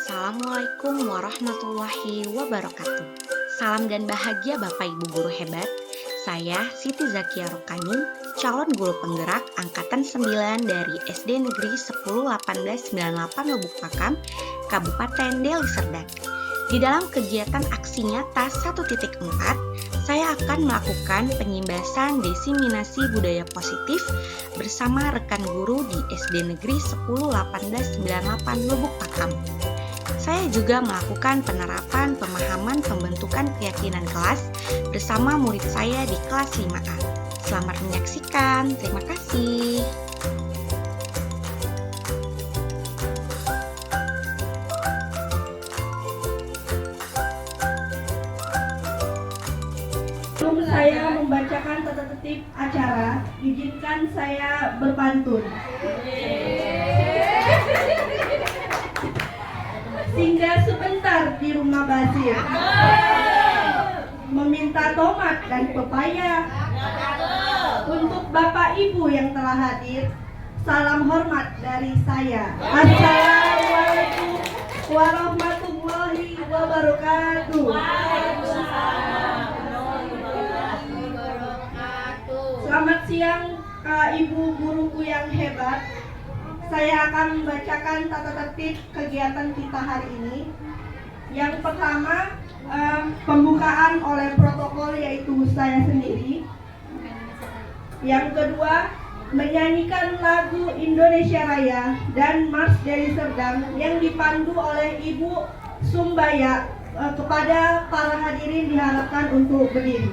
Assalamualaikum warahmatullahi wabarakatuh. Salam dan bahagia Bapak Ibu guru hebat. Saya Siti Zakia Rokani, calon guru penggerak angkatan 9 dari SD Negeri 10 1898 Lubuk Pakam, Kabupaten Deli Serdang. Di dalam kegiatan aksi nyata 1.4, saya akan melakukan penyimbasan diseminasi budaya positif bersama rekan guru di SD Negeri 10 1898 Lubuk Pakam. Saya juga melakukan penerapan pemahaman pembentukan keyakinan kelas bersama murid saya di kelas 5A. Selamat menyaksikan, terima kasih. Sebelum saya membacakan tata tertib acara, izinkan saya berpantun. Singgah sebentar di rumah Basir, meminta tomat dan pepaya. Untuk Bapak Ibu yang telah hadir, salam hormat dari saya. Assalamualaikum warahmatullahi wabarakatuh. Selamat siang Ibu guruku yang hebat. Saya akan membacakan tata tertib kegiatan kita hari ini. Yang pertama, pembukaan oleh protokol yaitu saya sendiri. Yang kedua, menyanyikan lagu Indonesia Raya dan Mars Deli Serdang yang dipandu oleh Ibu Sumbaya. Kepada para hadirin diharapkan untuk berdiri.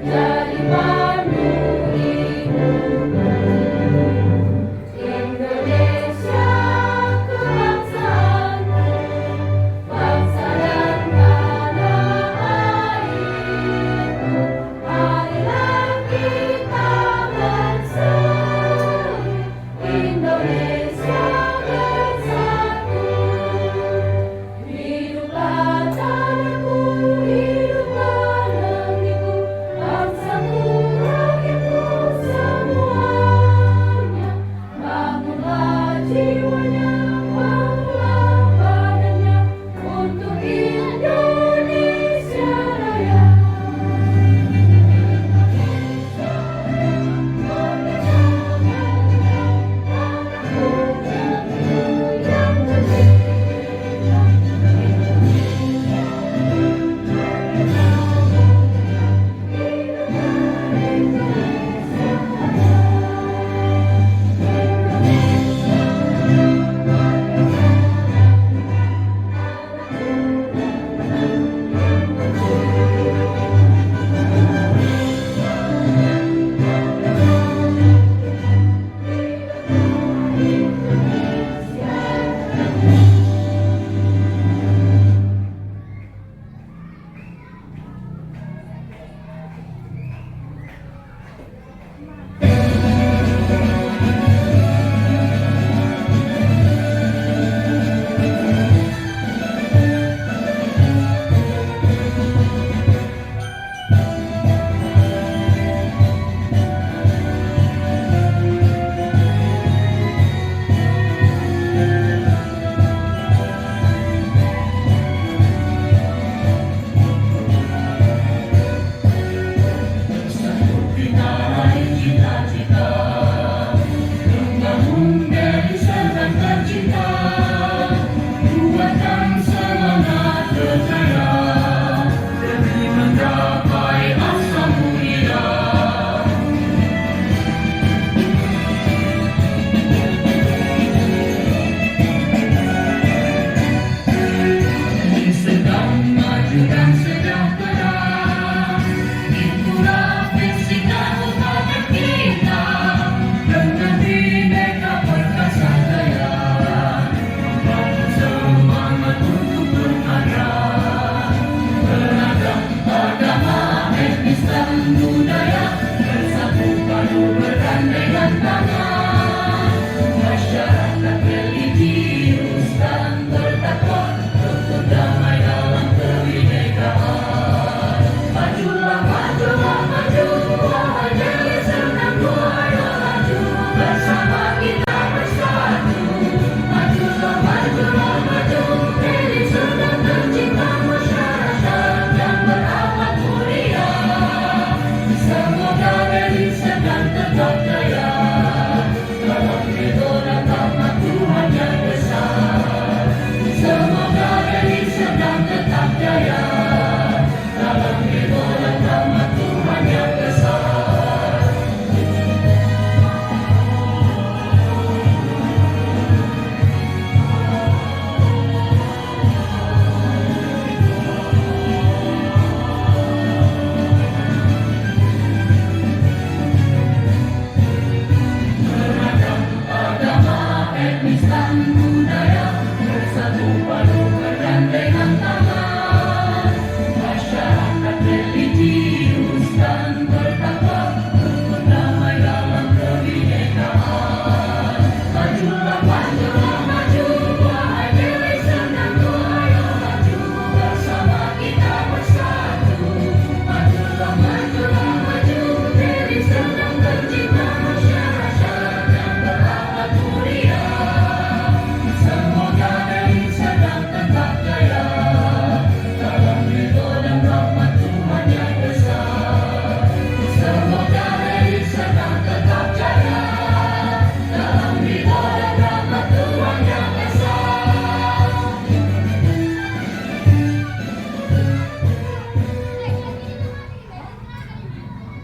Dari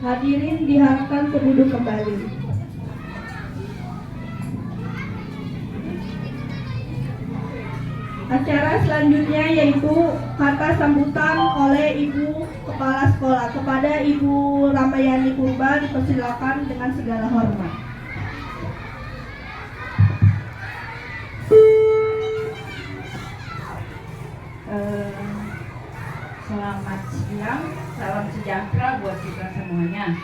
Hadirin diharapkan untuk duduk kembali. Acara selanjutnya yaitu kata sambutan oleh Ibu Kepala Sekolah. Kepada Ibu Ramayani Purba dipersilakan dengan segala hormat. Selamat siang, salam sejahtera buat kita semuanya.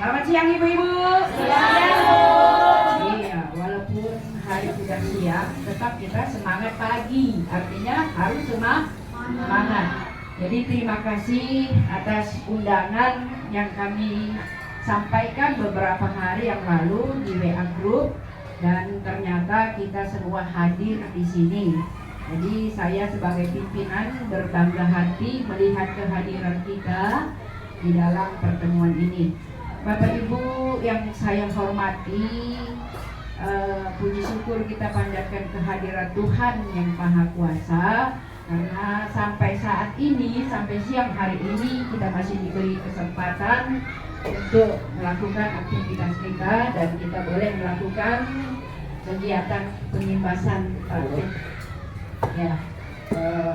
Selamat siang ibu-ibu. Iya, walaupun hari sudah siang, tetap kita semangat pagi. Artinya harus semangat. Jadi terima kasih atas undangan yang kami sampaikan beberapa hari yang lalu di WA Group, dan ternyata kita semua hadir di sini. Jadi saya sebagai pimpinan berbangga hati melihat kehadiran kita di dalam pertemuan ini. Bapak Ibu yang saya hormati, puji syukur kita panjatkan kehadiran Tuhan yang Maha Kuasa, karena sampai saat ini, sampai siang hari ini kita masih diberi kesempatan untuk melakukan aktivitas kita, dan kita boleh melakukan kegiatan pengimbasan pabrik. Ya,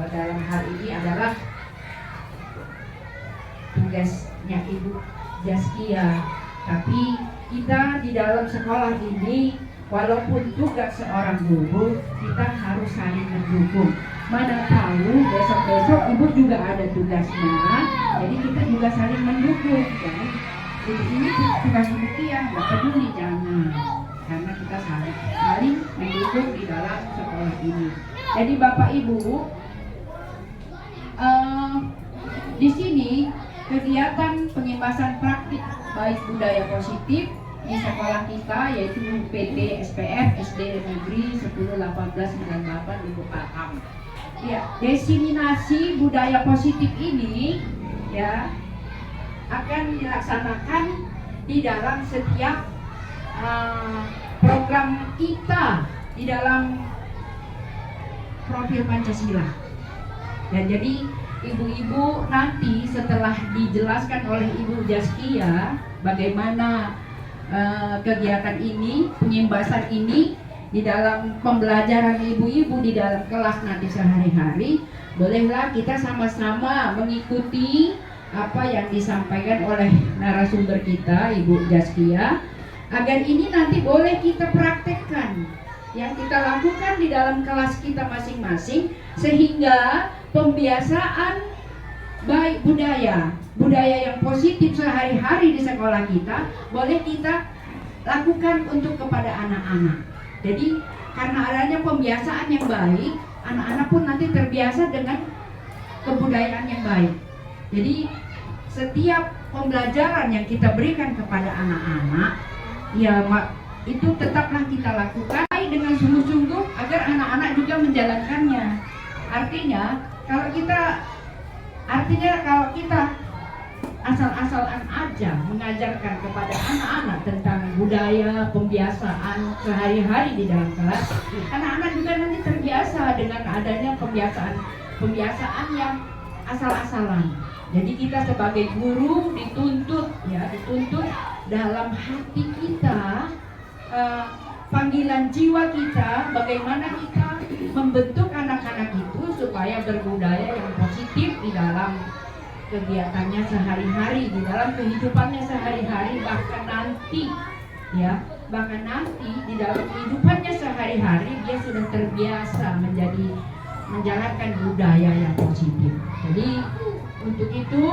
dalam hal ini adalah tugasnya Ibu Zaskia. Tapi kita di dalam sekolah ini, walaupun tugas seorang guru, kita harus saling mendukung. Mana tahu besok-besok Ibu juga ada tugasnya, jadi kita juga saling mendukung. Jadi ini tugas demikian, nggak peduli, jangan. Karena kita saling mendukung di dalam sekolah ini. Jadi Bapak Ibu, di sini kegiatan pengimbasan praktik baik budaya positif di sekolah kita, yaitu PT SPF SD Negeri 101898 Ibu Paham. Ya, diseminasi budaya positif ini ya akan dilaksanakan di dalam setiap program kita di dalam profil Pancasila. Dan jadi ibu-ibu nanti setelah dijelaskan oleh Ibu Zaskia bagaimana kegiatan ini, pengimbasan ini di dalam pembelajaran ibu-ibu di dalam kelas nanti sehari-hari, bolehlah kita sama-sama mengikuti apa yang disampaikan oleh narasumber kita Ibu Zaskia, agar ini nanti boleh kita praktekkan yang kita lakukan di dalam kelas kita masing-masing, sehingga pembiasaan baik budaya yang positif sehari-hari di sekolah kita boleh kita lakukan untuk kepada anak-anak. Jadi karena adanya pembiasaan yang baik, anak-anak pun nanti terbiasa dengan kebudayaan yang baik. Jadi setiap pembelajaran yang kita berikan kepada anak-anak, ya itu tetaplah kita lakukan dengan sungguh-sungguh agar anak-anak juga menjalankannya. Artinya kalau kita asal-asalan aja mengajarkan kepada anak-anak tentang budaya, pembiasaan sehari-hari di dalam kelas, anak-anak juga nanti terbiasa dengan adanya pembiasaan yang asal-asalan. Jadi kita sebagai guru dituntut dalam hati kita, panggilan jiwa kita, bagaimana kita membentuk anak-anak itu supaya berbudaya yang positif di dalam kegiatannya sehari-hari, di dalam kehidupannya sehari-hari, bahkan nanti di dalam kehidupannya sehari-hari dia sudah terbiasa menjalankan budaya yang positif. Jadi untuk itu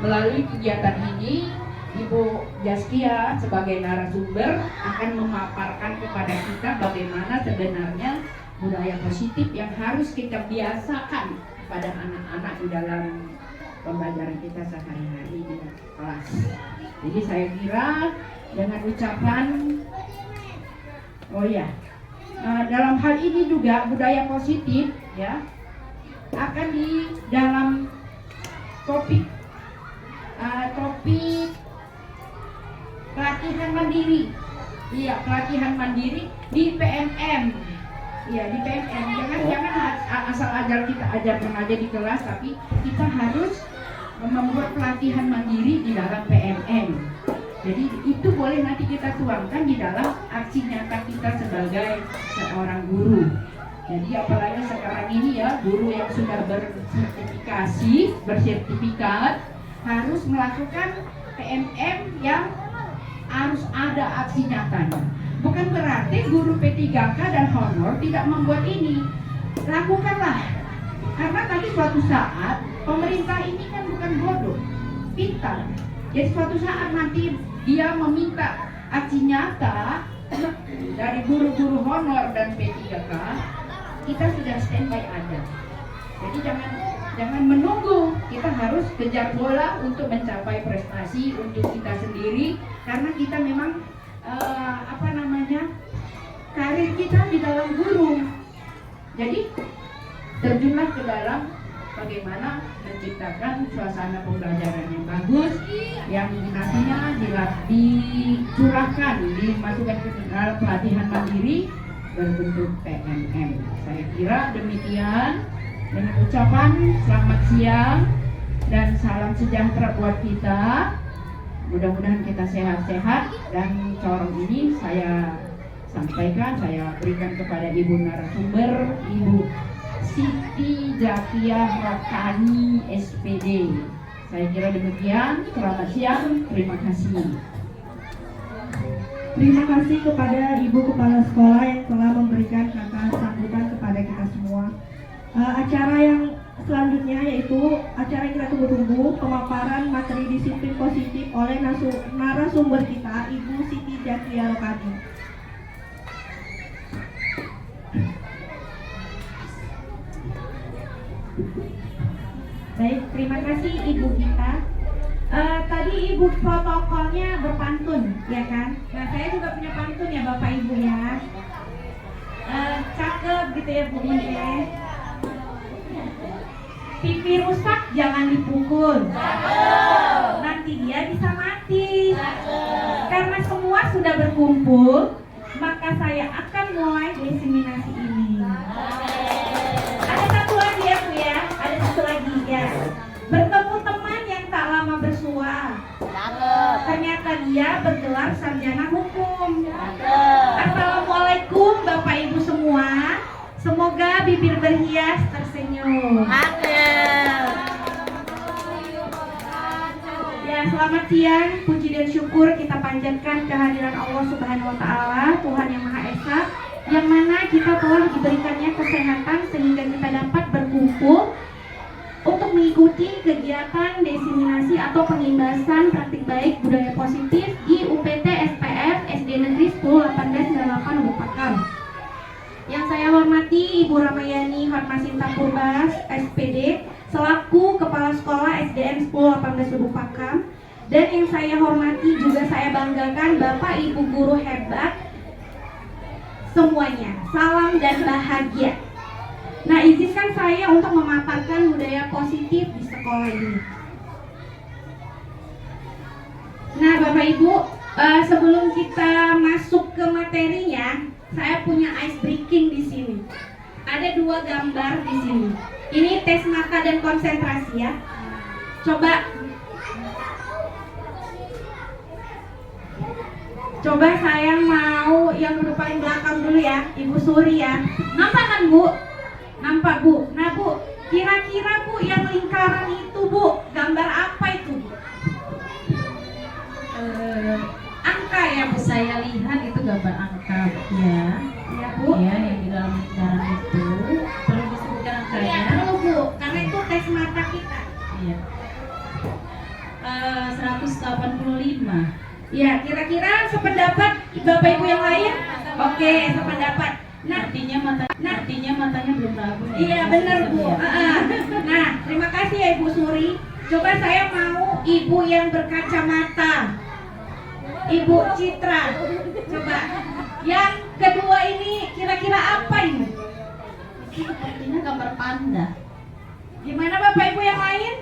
melalui kegiatan ini Ibu Zaskia sebagai narasumber akan memaparkan kepada kita bagaimana sebenarnya budaya positif yang harus kita biasakan pada anak-anak di dalam pembelajaran kita sehari-hari di kelas. Jadi saya kira dengan ucapan dalam hal ini juga budaya positif akan di dalam topik pelatihan mandiri. Pelatihan mandiri di PMM. Di PMM. Jangan asal kita ajarkan aja di kelas, tapi kita harus membuat pelatihan mandiri di dalam PMM. Jadi itu boleh nanti kita tuangkan di dalam aksi nyata kita sebagai seorang guru. Jadi apalagi sekarang ini guru yang sudah bersertifikat harus melakukan PMM yang harus ada aksi nyatanya. Bukan berarti guru P3K dan honor tidak membuat ini. Lakukanlah. Karena nanti suatu saat pemerintah ini kan bukan bodoh, pintar. Jadi suatu saat nanti dia meminta aksi nyata dari guru-guru honor dan P3K, kita sudah standby aja. Jadi jangan menunggu, kita harus kejar bola untuk mencapai prestasi untuk kita sendiri, karena kita memang karir kita di dalam guru. Jadi terjunlah ke dalam bagaimana menciptakan suasana pembelajaran yang bagus, yang nantinya dimasukkan ke dalam pelatihan mandiri berbentuk PMM. Saya kira demikian. Dengan ucapan selamat siang dan salam sejahtera buat kita. Mudah-mudahan kita sehat-sehat, dan corong ini saya sampaikan, saya berikan kepada Ibu narasumber, Ibu Siti Zakia Rockani SPD. Saya kira demikian. Selamat siang, terima kasih. Terima kasih kepada Ibu Kepala Sekolah yang telah memberikan kata sambutan kepada kita semua. Acara yang selanjutnya yaitu acara yang kita tunggu-tunggu, pemaparan materi disiplin positif oleh narasumber kita, Ibu Siti Zakia Rockani. Baik, terima kasih Ibu kita. Tadi Ibu protokolnya berpantun, ya kan? Nah, saya juga punya pantun ya Bapak Ibu ya. Cakep gitu ya Bu ya. Pipi rusak jangan dipukul. Nanti dia bisa mati. Karena semua sudah berkumpul, maka saya akan mulai diseminasi ini. Ada satu lagi ya Bu ya. Ada satu lagi ya. Bertemu teman yang tak lama bersua. Ternyata dia bergelar sarjana hukum. Assalamualaikum Bapak Ibu semua. Semoga bibir berhias tersenyum. Ya, selamat siang. Puji dan syukur kita panjatkan kehadiran Allah Subhanahu wa Ta'ala, Tuhan yang Maha Esa, yang mana kita telah diberikannya kesehatan sehingga kita dapat berkumpul untuk mengikuti kegiatan diseminasi atau pengimbasan praktik baik budaya positif di UPT SPF SD Negeri 10 1898 Lubuk Yang saya hormati Ibu Ramayani Hormasinta Purbas, SPD, selaku Kepala Sekolah SDN 10 18 Lubuk Pakam. Dan yang saya hormati juga saya banggakan Bapak Ibu guru hebat semuanya. Salam dan bahagia. Nah, izinkan saya untuk memaparkan budaya positif di sekolah ini. Nah, Bapak Ibu, sebelum kita masuk ke materinya, saya punya ice breaking di sini. Ada 2 gambar di sini. Ini tes mata dan konsentrasi ya. Coba saya mau yang duduk paling belakang dulu ya, Ibu Suri ya. Nampak kan, Bu? Nampak, Bu? Nah, Bu, kira-kira Bu yang lingkaran itu, Bu, gambar apa itu, Bu? Angka ya, Bu? Saya lihat itu gambar angka ya. Ya, Bu. Ya, yang di dalam lingkaran itu perlu disebutkan angkanya. Ya, perlu, Bu, karena itu tes mata kita. Iya. 185. Ya, kira-kira sependapat Bapak Ibu yang lain? Oke, sependapat. Nah, Artinya matanya belum ragu. iya benar, Bu. Nah, terima kasih ya Ibu Suri. Coba saya mau Ibu yang berkacamata, Ibu Citra. Coba. Yang kedua ini kira-kira apa ini? Artinya gambar panda. Gimana Bapak Ibu yang lain?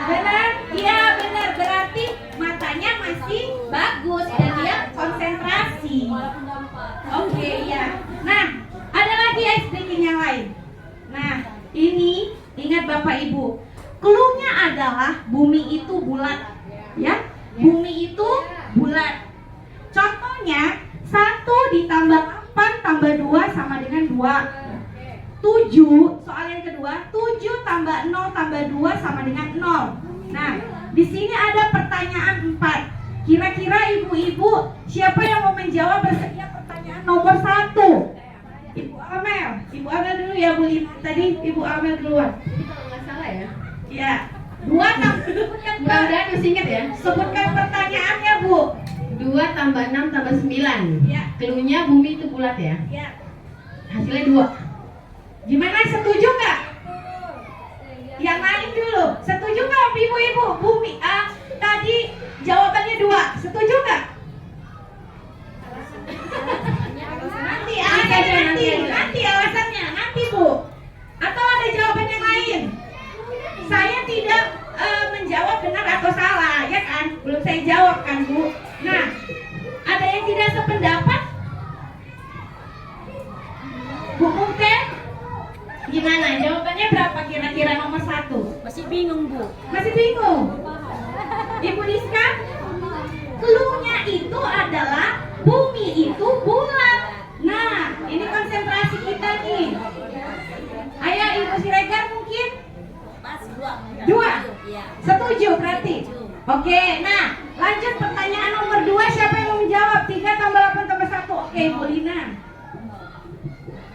Benar? Iya benar. Berarti matanya masih bagus dan dia konsentrasi. Oke ya. Nah, ada lagi ice breaking yang lain. Nah, ini ingat Bapak Ibu, clue-nya adalah bumi itu bulat. Ya, bumi itu bulat. Contohnya 1 ditambah 8 tambah 2 sama dengan 2. 7, soal yang kedua, 7 tambah 0 tambah 2 sama dengan 0. Nah, di sini ada pertanyaan 4. Kira-kira ibu-ibu siapa yang mau menjawab bersedia pertanyaan nomor 1? Ibu Amel dulu ya, Bu Lina. Tadi Ibu Amel duluan. Kalau nggak salah ya. Ya. 2 sebutkan Mudah-mudahan masih ingat ya. sebutkan pertanyaannya, Bu. 2 tambah 6 tambah 9. Ya. Cluenya bumi itu bulat ya. Ya. Hasilnya 2. Gimana, setuju nggak? Yang lain dulu, setuju nggak ibu-ibu? Bumi tadi jawabannya 2, setuju nggak? Nanti alasannya, nanti Bu. Atau ada jawaban yang lain? Saya tidak menjawab benar atau salah, ya kan? Belum saya jawab kan, Bu. Nah, ada yang tidak sependapat? Bu Mungke? Gimana? Jawabannya berapa kira-kira nomor 1? Masih bingung, Bu. Masih bingung? Ibu Diska? Clue-nya itu adalah bumi itu bulat. Nah, ini konsentrasi kita nih. Ayo Ibu Siregar mungkin? 2? Setuju berarti? Oke, nah lanjut pertanyaan nomor 2. Siapa yang mau menjawab? 3 tambah 8 tambah 1. Oke, Ibu Lina.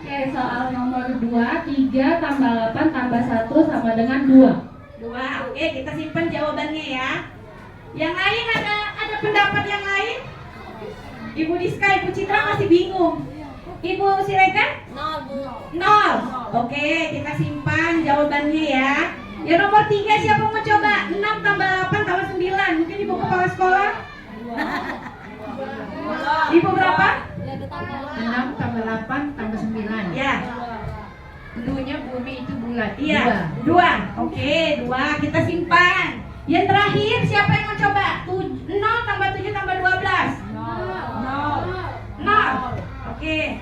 Oke, soal nomor 2, 3 tambah 8 tambah 1 sama dengan 2. 2. Oke, kita simpan jawabannya ya. Yang lain ada pendapat yang lain? Ibu Diska, Ibu Citra masih bingung. Ibu Siregar? 0. Oke, kita simpan jawabannya ya. Yang nomor 3 siapa mau coba? 6 tambah 8 tambah 9. Mungkin Ibu Kepala Sekolah? Ibu berapa? 6 tambah 8 tambah 9. Ya. Cluenya bumi itu bulat. Iya. 2. Oke, 2 kita simpan. Yang terakhir siapa yang mau coba? 0 tambah 7 tambah 12. 0. Oke.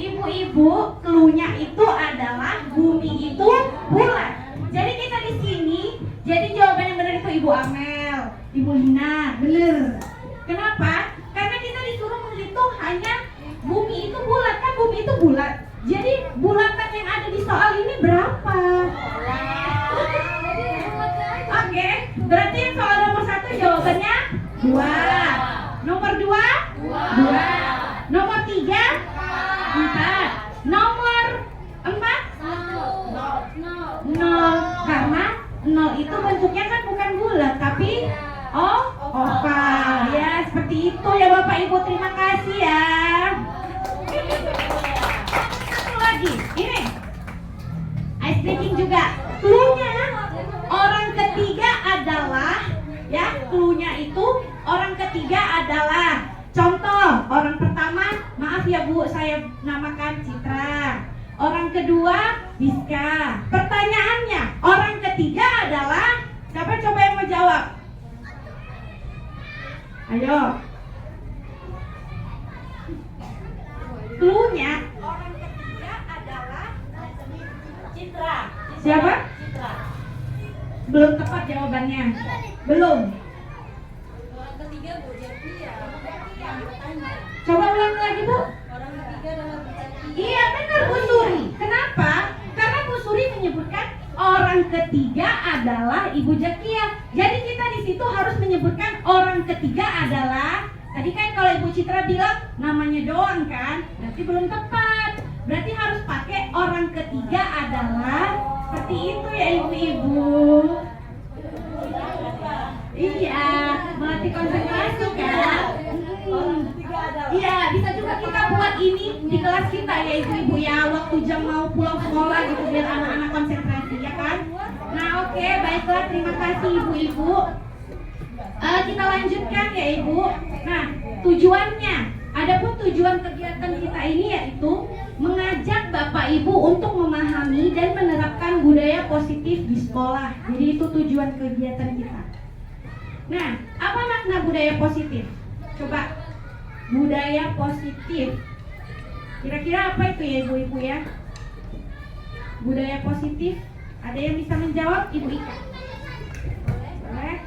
Ibu-ibu, cluenya itu adalah bumi itu bulat. Jadi kita di sini, jadi jawaban yang benar itu Ibu Amel, Ibu Lina, bener. Kenapa? Karena kita disuruh menghitung hanya bumi itu bulat, kan bumi itu bulat. Jadi bulatan yang ada di soal ini berapa? Oke, berarti yang soal nomor 1 jawabannya 2. Nomor 2? 2. Nomor 3? 4. Nomor 4? 0. Karena itu bentuknya kan bukan bulat, tapi oval. Ya, seperti itu ya Bapak Ibu. Terima kasih ya. Satu lagi, ini ice breaking juga. Cluenya orang ketiga adalah, ya, cluenya itu orang ketiga adalah. Contoh, orang pertama, maaf ya Bu, saya namakan Citra. Orang kedua, Rizka. Pertanyaannya, orang ketiga adalah siapa? Coba yang mau jawab. Ayo. Cluenya, orang ketiga adalah Citra. Siapa? Citra. Belum tepat jawabannya. Belum. Orang ketiga Bu Jaki ya. Coba ulang lagi Bu. Orang ketiga adalah Bu Jaki. Iya benar Bu Suri. Kenapa? Karena Bu Suri menyebutkan orang ketiga adalah Ibu Jakia. Jadi kita di situ harus menyebutkan orang ketiga adalah. Tadi kan kalau Ibu Citra bilang namanya doang kan, berarti belum tepat. Berarti harus pakai orang ketiga adalah. Seperti itu ya ibu-ibu. Iya, melatih konsentrasi kan. Iya, bisa juga kita buat ini di kelas kita ya ibu-ibu ya, waktu jam mau pulang sekolah gitu biar anak-anak konsentrasi ya kan. Nah oke, baiklah, terima kasih ibu-ibu. Kita lanjutkan ya ibu. Nah tujuannya, adapun tujuan kegiatan kita ini yaitu mengajak Bapak Ibu untuk memahami dan menerapkan budaya positif di sekolah. Jadi itu tujuan kegiatan kita. Nah, apa makna budaya positif? Coba, budaya positif. Kira-kira apa itu ya ibu-ibu ya? Budaya positif, ada yang bisa menjawab? Ibu Ika. Boleh?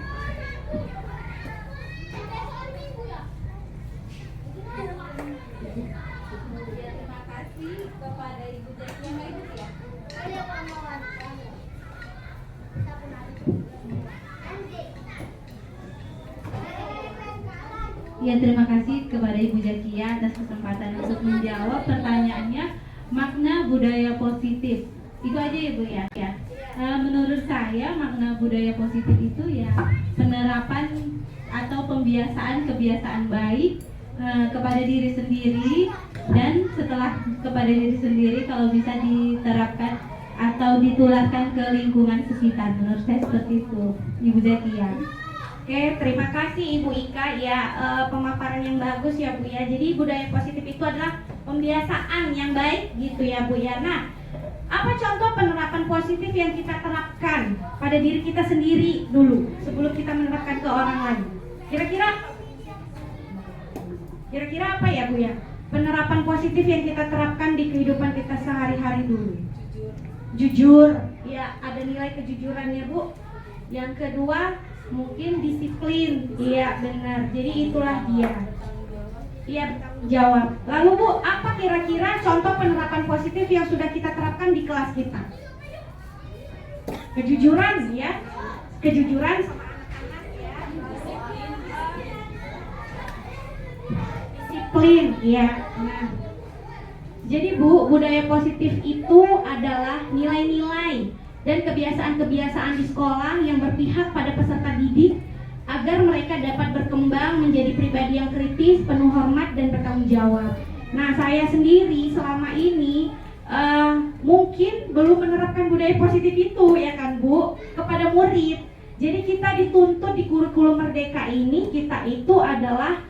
Terima kasih kepada Ibu Jaki yang baik ya. Ya, terima kasih kepada Ibu Jakia atas kesempatan untuk menjawab pertanyaannya makna budaya positif. Itu aja ya Bu ya. Menurut saya makna budaya positif itu ya penerapan atau pembiasaan kebiasaan baik kepada diri sendiri, dan setelah kepada diri sendiri kalau bisa diterapkan atau ditularkan ke lingkungan sekitar. Menurut saya seperti itu, Ibu Jakia. Oke, terima kasih Ibu Ika ya, pemaparan yang bagus ya Bu ya. Jadi budaya positif itu adalah pembiasaan yang baik gitu ya Bu ya. Nah, apa contoh penerapan positif yang kita terapkan pada diri kita sendiri dulu sebelum kita menerapkan ke orang lain? Kira-kira apa ya Bu ya? Penerapan positif yang kita terapkan di kehidupan kita sehari-hari dulu. Jujur, ya ada nilai kejujurannya Bu. Yang kedua, mungkin disiplin. Iya benar. Jadi itulah dia. Iya, jawab. Lalu Bu, apa kira-kira contoh penerapan positif yang sudah kita terapkan di kelas kita? Kejujuran ya. Kejujuran sama anak-anak ya. Disiplin ya. Nah, jadi Bu, budaya positif itu adalah nilai-nilai dan kebiasaan-kebiasaan di sekolah yang berpihak pada peserta didik agar mereka dapat berkembang menjadi pribadi yang kritis, penuh hormat dan bertanggung jawab. Nah, saya sendiri selama ini mungkin belum menerapkan budaya positif itu ya kan Bu kepada murid. Jadi kita dituntut di kurikulum Merdeka ini, kita itu adalah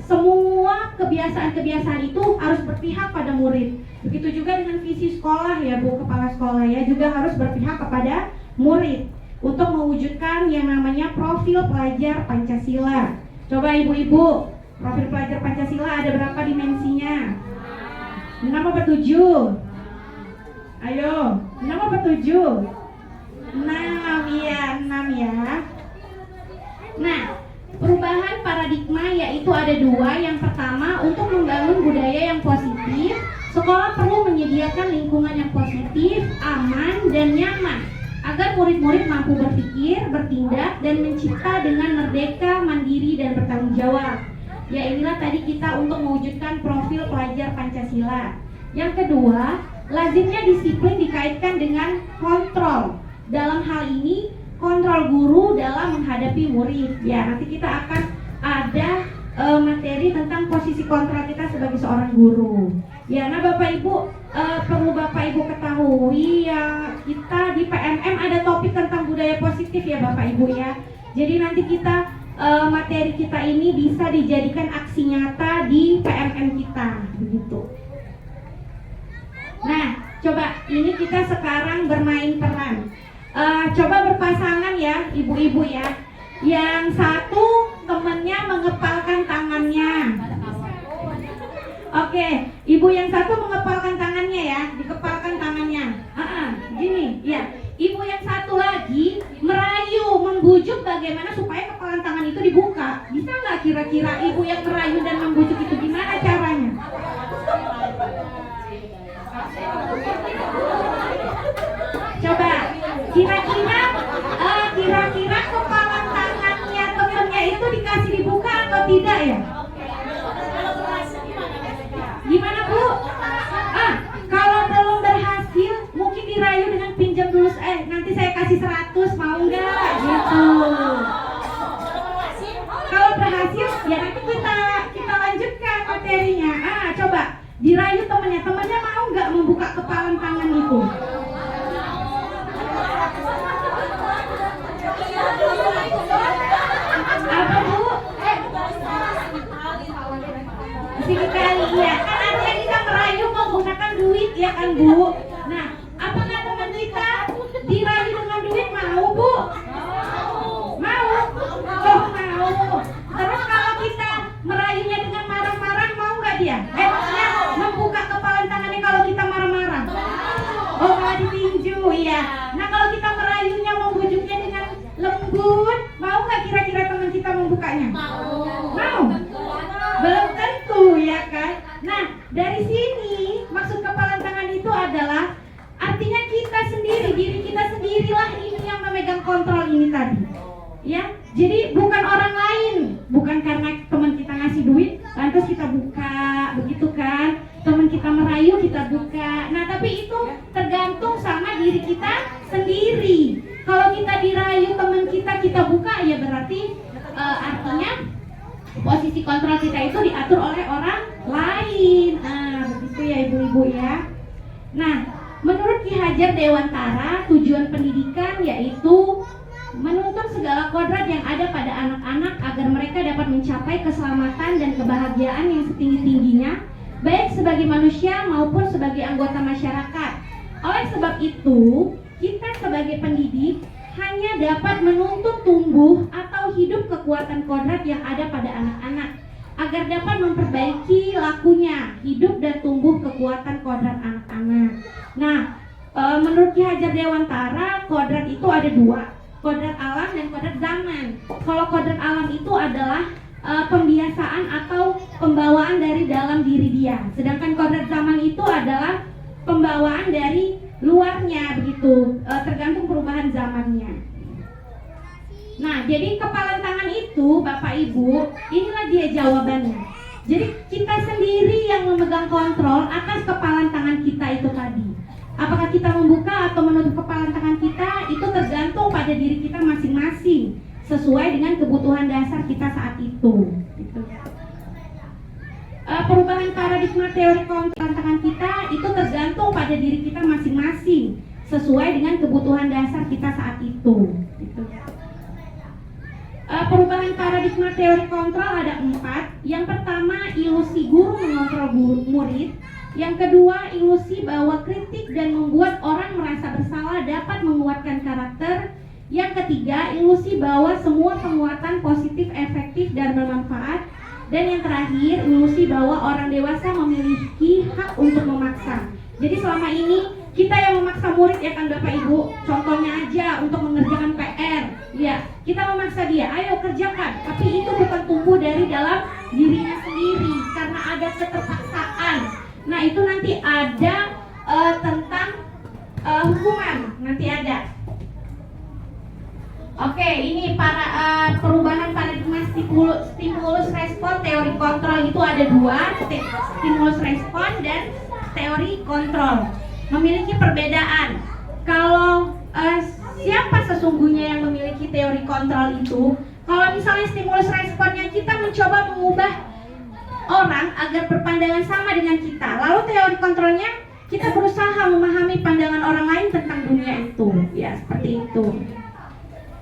semua kebiasaan-kebiasaan itu harus berpihak pada murid. Begitu juga dengan visi sekolah ya Bu, kepala sekolah ya juga harus berpihak kepada murid untuk mewujudkan yang namanya profil pelajar Pancasila. Coba ibu-ibu, profil pelajar Pancasila ada berapa dimensinya? 6 apa 7? Ayo, 6 apa 7? 6 ya, 6 ya. Nah, perubahan paradigma yaitu ada dua. Yang pertama, untuk membangun budaya yang positif, sekolah perlu menyediakan lingkungan yang positif, aman, dan nyaman agar murid-murid mampu berpikir, bertindak, dan mencipta dengan merdeka, mandiri, dan bertanggung jawab. Ya inilah tadi kita untuk mewujudkan profil pelajar Pancasila. Yang kedua, lazimnya disiplin dikaitkan dengan kontrol. Dalam hal ini, kontrol guru dalam menghadapi murid. Ya, nanti kita akan ada materi tentang posisi kontrol kita sebagai seorang guru. Ya, nah Bapak Ibu, perlu Bapak Ibu ketahui ya, kita di PMM ada topik tentang budaya positif ya Bapak Ibu ya. Jadi nanti kita materi kita ini bisa dijadikan aksi nyata di PMM kita, begitu. Nah, coba ini kita sekarang bermain peran. Coba berpasangan ya, ibu-ibu ya. Yang satu temennya mengepalkan tangannya. Oke, ibu yang satu mengepalkan tangannya ya, dikepalkan tangannya. Gini, ya. Ibu yang satu lagi merayu, membujuk bagaimana supaya kepalan tangan itu dibuka. Bisa nggak kira-kira ibu yang merayu dan membujuk itu gimana caranya? Coba, kira-kira kepalan tangannya temennya itu dikasih dibuka atau tidak ya? Gimana Bu? Kalau belum berhasil, mungkin dirayu dengan pinjam dulu. Nanti saya kasih 100, mau nggak? Gitu. Kalau berhasil, ya nanti kita lanjutkan materinya. Coba dirayu temennya mau nggak membuka kepalan tangan itu? Apa Bu? Sekali ya, kan artinya kita merayu menggunakan duit ya kan Bu. Nah, apakah teman kita dirayu dengan duit mau Bu? Mau? Oh mau. Terus kalau kita merayunya dengan marah-marah mau nggak dia? Maksudnya membuka kepalan tangannya kalau kita marah-marah? Oh malah ditinju ya. Nah kalau kita merayunya membujuknya dengan lembut, mau nggak kira-kira teman kita membukanya? Mau? Belum tentu ya kan. Nah dari sini maksud kepalan tangan itu adalah artinya kita sendiri, diri kita sendirilah ini yang memegang kontrol ini tadi. Ya, jadi bukan orang lain, bukan karena teman kita ngasih duit lantas kita buka, begitu kan? Teman kita merayu kita buka. Nah tapi itu tergantung sama diri kita sendiri. Kalau kita dirayu teman kita buka ya berarti artinya posisi kontrol kita itu diatur oleh orang lain. Begitu ya ibu-ibu ya. Nah, menurut Ki Hajar Dewantara, tujuan pendidikan yaitu menuntun segala kodrat yang ada pada anak-anak agar mereka dapat mencapai keselamatan dan kebahagiaan yang setinggi-tingginya, baik sebagai manusia maupun sebagai anggota masyarakat. Oleh sebab itu, kita sebagai pendidik hanya dapat menuntun tumbuh atau hidup kekuatan kodrat yang ada pada anak-anak agar dapat memperbaiki lakunya, hidup dan tumbuh kekuatan kodrat anak-anak. Nah, menurut Ki Hajar Dewantara, kodrat itu ada dua, kodrat alam dan kodrat zaman. Kalau kodrat alam itu adalah pembiasaan atau pembawaan dari dalam diri dia, sedangkan kodrat zaman itu adalah pembawaan dari luarnya, begitu, tergantung perubahan zamannya. Nah, jadi kepalan tangan itu, Bapak Ibu, inilah dia jawabannya. Jadi kita sendiri yang memegang kontrol atas kepalan tangan kita itu tadi. Apakah kita membuka atau menutup kepalan tangan kita, itu tergantung pada diri kita masing-masing, sesuai dengan kebutuhan dasar kita saat itu. Gitu. Perubahan paradigma teori kepalan tangan kita itu tergantung pada diri kita masing-masing, sesuai dengan kebutuhan dasar kita saat itu. Gitu. Perubahan paradigma teori kontrol ada 4. Yang pertama, ilusi guru mengontrol murid. Yang kedua, ilusi bahwa kritik dan membuat orang merasa bersalah dapat menguatkan karakter. Yang ketiga, ilusi bahwa semua penguatan positif, efektif, dan bermanfaat. Dan yang terakhir, ilusi bahwa orang dewasa memiliki hak untuk memaksa. Jadi selama ini kita yang memaksa murid ya kan Bapak Ibu. Contohnya aja untuk mengerjakan PR. Ya, kita memaksa dia, ayo kerjakan. Tapi itu bukan tumbuh dari dalam dirinya sendiri karena ada keterpaksaan. Nah itu nanti ada tentang hukuman, nanti ada. Oke, ini para perubahan paradigma stimulus respon teori kontrol itu ada 2, stimulus respon dan teori kontrol. Memiliki perbedaan. Kalau siapa sesungguhnya yang memiliki teori kontrol itu? Kalau misalnya stimulus responnya kita mencoba mengubah orang agar berpandangan sama dengan kita, lalu teori kontrolnya kita berusaha memahami pandangan orang lain tentang dunia itu, ya seperti itu.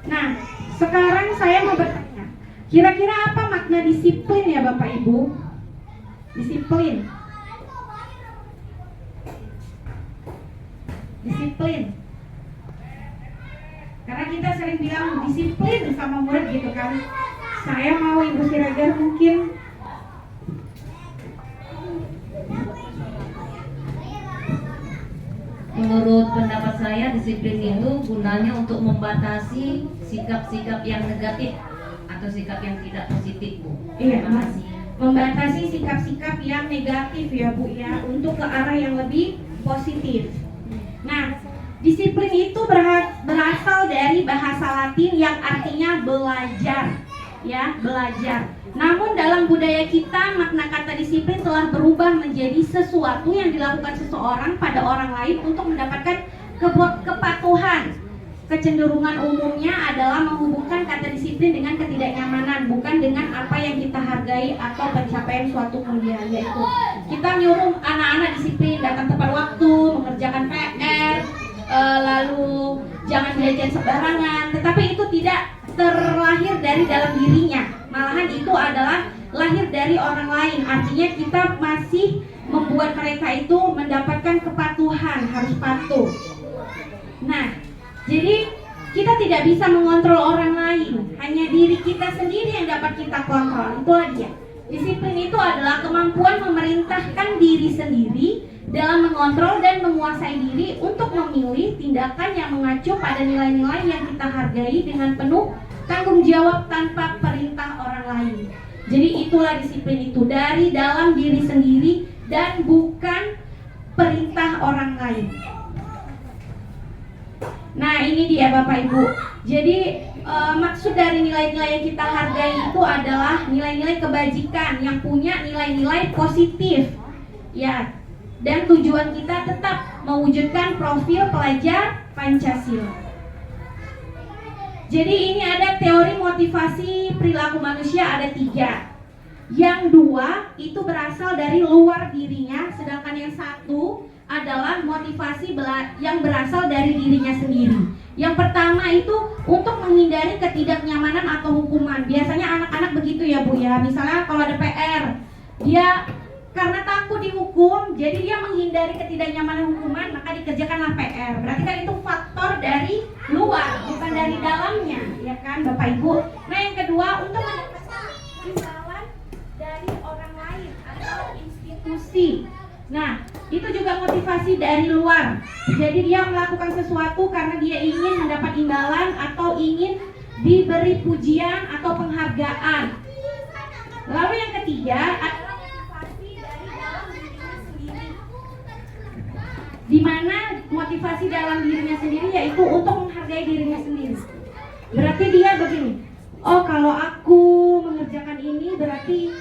Nah, sekarang saya mau bertanya, kira-kira apa makna disiplin ya Bapak Ibu? Disiplin. Disiplin. Karena kita sering bilang disiplin sama murid gitu kan. Saya mau Ibu Siregar mungkin menurut pendapat saya disiplin itu gunanya untuk membatasi sikap-sikap yang negatif atau sikap yang tidak positif, Bu. Iya, Terima kasih. membatasi sikap-sikap yang negatif ya Bu ya, untuk ke arah yang lebih positif. Nah, disiplin itu berasal dari bahasa Latin yang artinya belajar, ya, belajar. Namun dalam budaya kita makna kata disiplin telah berubah menjadi sesuatu yang dilakukan seseorang pada orang lain untuk mendapatkan kepatuhan. Kecenderungan umumnya adalah menghubungkan kata disiplin dengan ketidaknyamanan, bukan dengan apa yang kita hargai atau pencapaian suatu kemudian, yaitu kita nyuruh anak-anak disiplin, datang tepat waktu, mengerjakan PR, lalu jangan jajan sembarangan. Tetapi itu tidak terlahir dari dalam dirinya, malahan itu adalah lahir dari orang lain. Artinya kita masih membuat mereka itu mendapatkan kepatuhan, harus patuh. Nah, jadi kita tidak bisa mengontrol orang lain, hanya diri kita sendiri yang dapat kita kontrol. Itulah dia. Disiplin itu adalah kemampuan memerintahkan diri sendiri dalam mengontrol dan menguasai diri untuk memilih tindakan yang mengacu pada nilai-nilai yang kita hargai dengan penuh tanggung jawab tanpa perintah orang lain. Jadi itulah disiplin itu, dari dalam diri sendiri dan bukan perintah orang lain. Nah, ini dia Bapak Ibu. Jadi maksud dari nilai-nilai yang kita hargai itu adalah nilai-nilai kebajikan yang punya nilai-nilai positif, ya. Dan tujuan kita tetap mewujudkan profil pelajar Pancasila. Jadi ini ada teori motivasi perilaku manusia, ada 3. Yang 2 itu berasal dari luar dirinya, sedangkan yang 1 adalah motivasi yang berasal dari dirinya sendiri. Yang pertama itu untuk menghindari ketidaknyamanan atau hukuman. Biasanya anak-anak begitu ya Bu ya. Misalnya kalau ada PR, dia karena takut dihukum, jadi dia menghindari ketidaknyamanan hukuman, maka dikerjakanlah PR. Berarti kan itu faktor dari luar, bukan dari dalamnya, ya kan Bapak Ibu. Nah, yang kedua untuk mendapatkan imbalan dari orang lain atau institusi. Nah, itu juga motivasi dari luar. Jadi dia melakukan sesuatu karena dia ingin mendapat imbalan atau ingin diberi pujian atau penghargaan. Lalu yang ketiga adalah motivasi dari dalam dirinya sendiri. Di mana motivasi dalam dirinya sendiri yaitu untuk menghargai dirinya sendiri. Berarti dia begini, oh kalau aku mengerjakan ini berarti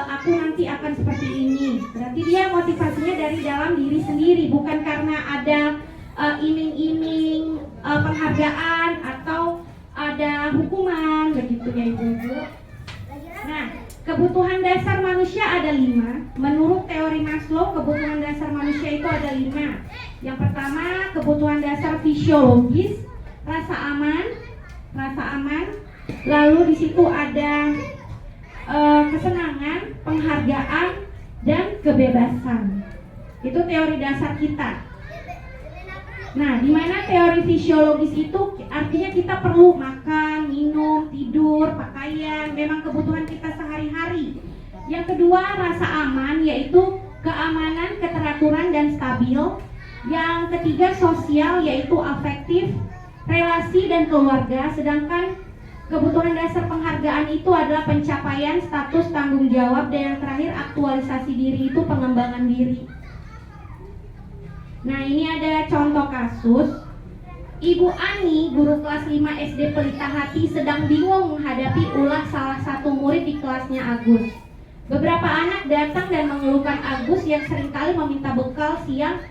aku nanti akan seperti ini. Berarti dia motivasinya dari dalam diri sendiri, bukan karena ada iming-iming penghargaan atau ada hukuman, begitu ya Ibu-ibu. Nah, kebutuhan dasar manusia ada 5. Menurut teori Maslow, kebutuhan dasar manusia itu ada 5. Yang pertama, kebutuhan dasar fisiologis, rasa aman. Lalu di situ ada kesenangan, penghargaan, dan kebebasan. Itu teori dasar kita. Nah, di mana teori fisiologis itu artinya kita perlu makan, minum, tidur, pakaian, memang kebutuhan kita sehari-hari. Yang kedua, rasa aman, yaitu keamanan, keteraturan, dan stabil. Yang ketiga, sosial, yaitu afektif, relasi, dan keluarga. Sedangkan kebutuhan dasar penghargaan itu adalah pencapaian, status, tanggung jawab, dan yang terakhir aktualisasi diri, itu pengembangan diri. Nah, ini ada contoh kasus. Ibu Ani, guru kelas 5 SD Pelita Hati, sedang bingung menghadapi ulah salah satu murid di kelasnya Agus. Beberapa anak datang dan mengeluhkan Agus yang seringkali meminta bekal siang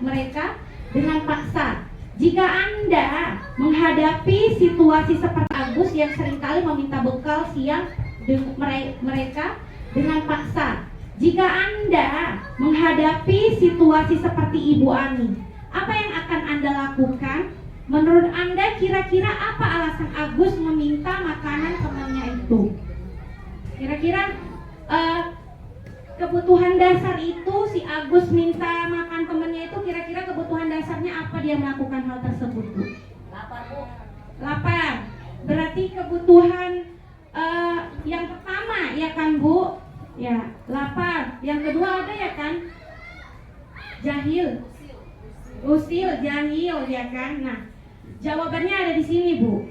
mereka dengan paksa. Jika Anda menghadapi situasi seperti Agus yang seringkali meminta bekal siang mereka dengan paksa. Jika Anda menghadapi situasi seperti Ibu Ani, apa yang akan Anda lakukan? Menurut Anda kira-kira apa alasan Agus meminta makanan temannya itu? Kira-kira kebutuhan dasar itu si Agus minta makan temannya itu kira-kira kebutuhan dasarnya apa dia melakukan hal tersebut, Bu? Lapar, Bu. Lapar. Berarti kebutuhan yang pertama ya kan, Bu? Ya, lapar. Yang kedua ada ya kan? Jahil. Usil, jahil ya kan? Nah, jawabannya ada di sini, Bu.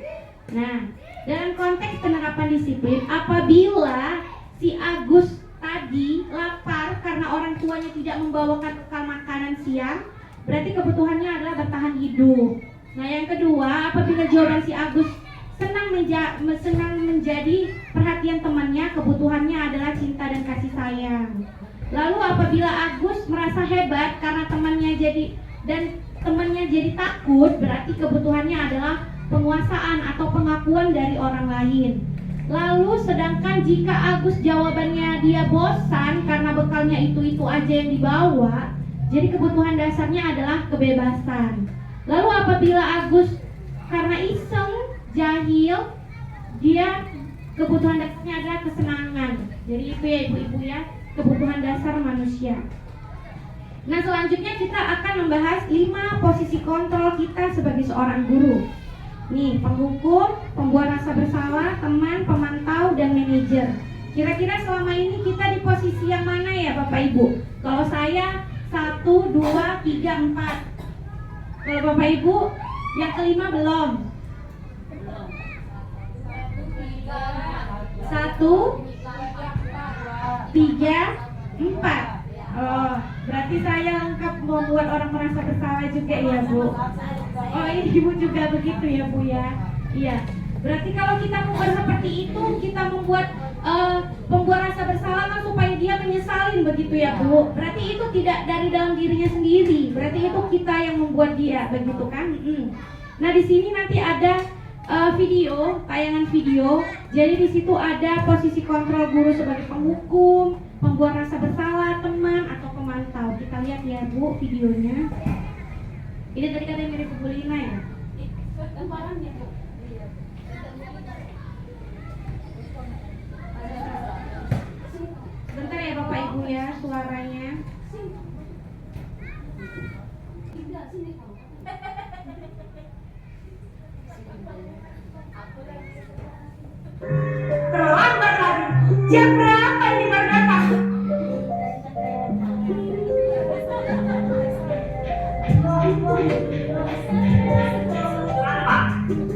Nah, dalam konteks penerapan disiplin, apabila si Agus tadi lapar karena orang tuanya tidak membawakan bekal makanan siang, berarti kebutuhannya adalah bertahan hidup. Nah, yang kedua, apabila jawaban si Agus senang menjadi perhatian temannya, kebutuhannya adalah cinta dan kasih sayang. Lalu apabila Agus merasa hebat karena temannya jadi takut, berarti kebutuhannya adalah penguasaan atau pengakuan dari orang lain. Lalu sedangkan jika Agus jawabannya dia bosan karena bekalnya itu aja yang dibawa, jadi kebutuhan dasarnya adalah kebebasan. Lalu apabila Agus karena iseng, jahil, dia kebutuhan dasarnya adalah kesenangan. Jadi itu ya ibu-ibu ya, kebutuhan dasar manusia. Nah, selanjutnya kita akan membahas 5 posisi kontrol kita sebagai seorang guru. Nih, penghukum, pembuat rasa bersalah, teman, pemantau, dan manajer. Kira-kira selama ini kita di posisi yang mana ya Bapak Ibu? Kalau saya 1, 2, 3, 4. Kalau Bapak Ibu yang kelima belum? 1, 3, 4. Oh, berarti saya lengkap membuat orang merasa bersalah juga ya Bu. Oh, ini Ibu juga begitu ya Bu ya. Iya. Berarti kalau kita membuat seperti itu, kita membuat pembuat rasa bersalah kan supaya dia menyesalin begitu ya Bu. Berarti itu tidak dari dalam dirinya sendiri. Berarti itu kita yang membuat dia begitu kan? Nah, di sini nanti ada tayangan video. Jadi di situ ada posisi kontrol guru sebagai penghukum, pembuat rasa bersalah, teman atau pemantau. Kita lihat ya Bu videonya. Ini tadi katanya mirip Bu Lina ya? Gambarannya, Bu. Bentar ya Bapak Ibu ya suaranya. Terlambat lagi. Jam berapa ini baru datang?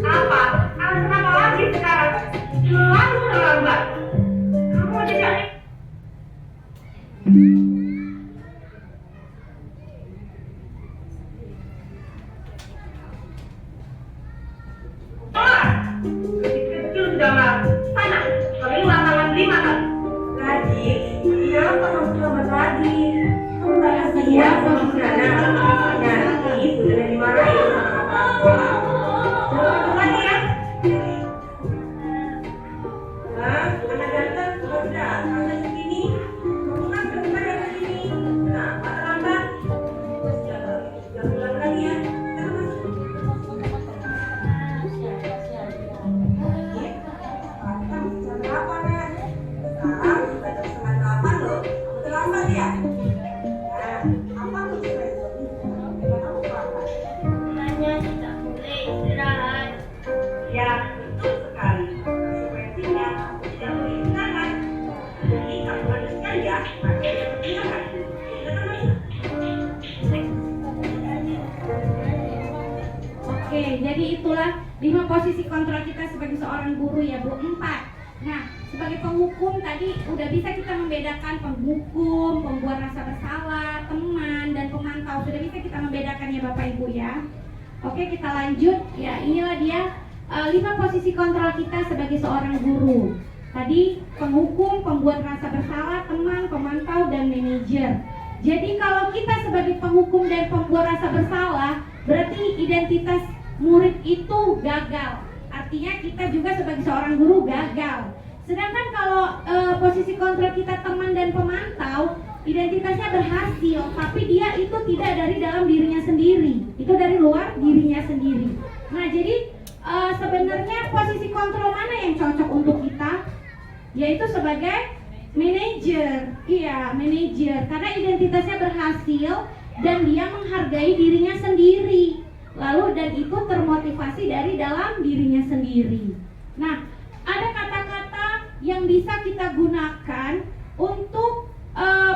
Apa? Alasan apa lagi sekarang? Selalu terlambat. Kamu tidak. Kecil sudah marah. Sana, keluar tangan 5 kali. Lagi, dia perlu selamat lagi. Dia perlu sana. Nanti sudah dimarahin sama kakak. Jangan lagi ya. Nah, anak ganteng sudah sampai segini. Kamu kan sudah dari sini. Nah, lambat. Jangan ulang lagi ya. Oke, jadi itulah 5 posisi kontrol kita sebagai seorang guru ya Bu. 4. Nah, sebagai penghukum tadi udah bisa kita membedakan penghukum, pembuat rasa bersalah, teman, dan pemantau. Sudah bisa kita membedakan ya Bapak Ibu ya. Oke, kita lanjut. Ya, inilah dia 5 posisi kontrol kita sebagai seorang guru. Tadi penghukum, pembuat rasa bersalah, teman, pemantau, dan manajer. Jadi kalau kita sebagai penghukum dan pembuat rasa bersalah, berarti identitas murid itu gagal. Artinya kita juga sebagai seorang guru gagal. Sedangkan kalau posisi kontrol kita teman dan pemantau, identitasnya berhasil, tapi dia itu tidak dari dalam dirinya sendiri, itu dari luar dirinya sendiri. Nah, jadi sebenarnya posisi kontrol mana yang cocok untuk kita? Yaitu sebagai manajer. Iya, manajer, karena identitasnya berhasil dan dia menghargai dirinya sendiri. Lalu dan itu termotivasi dari dalam dirinya sendiri. Nah, ada kata-kata yang bisa kita gunakan untuk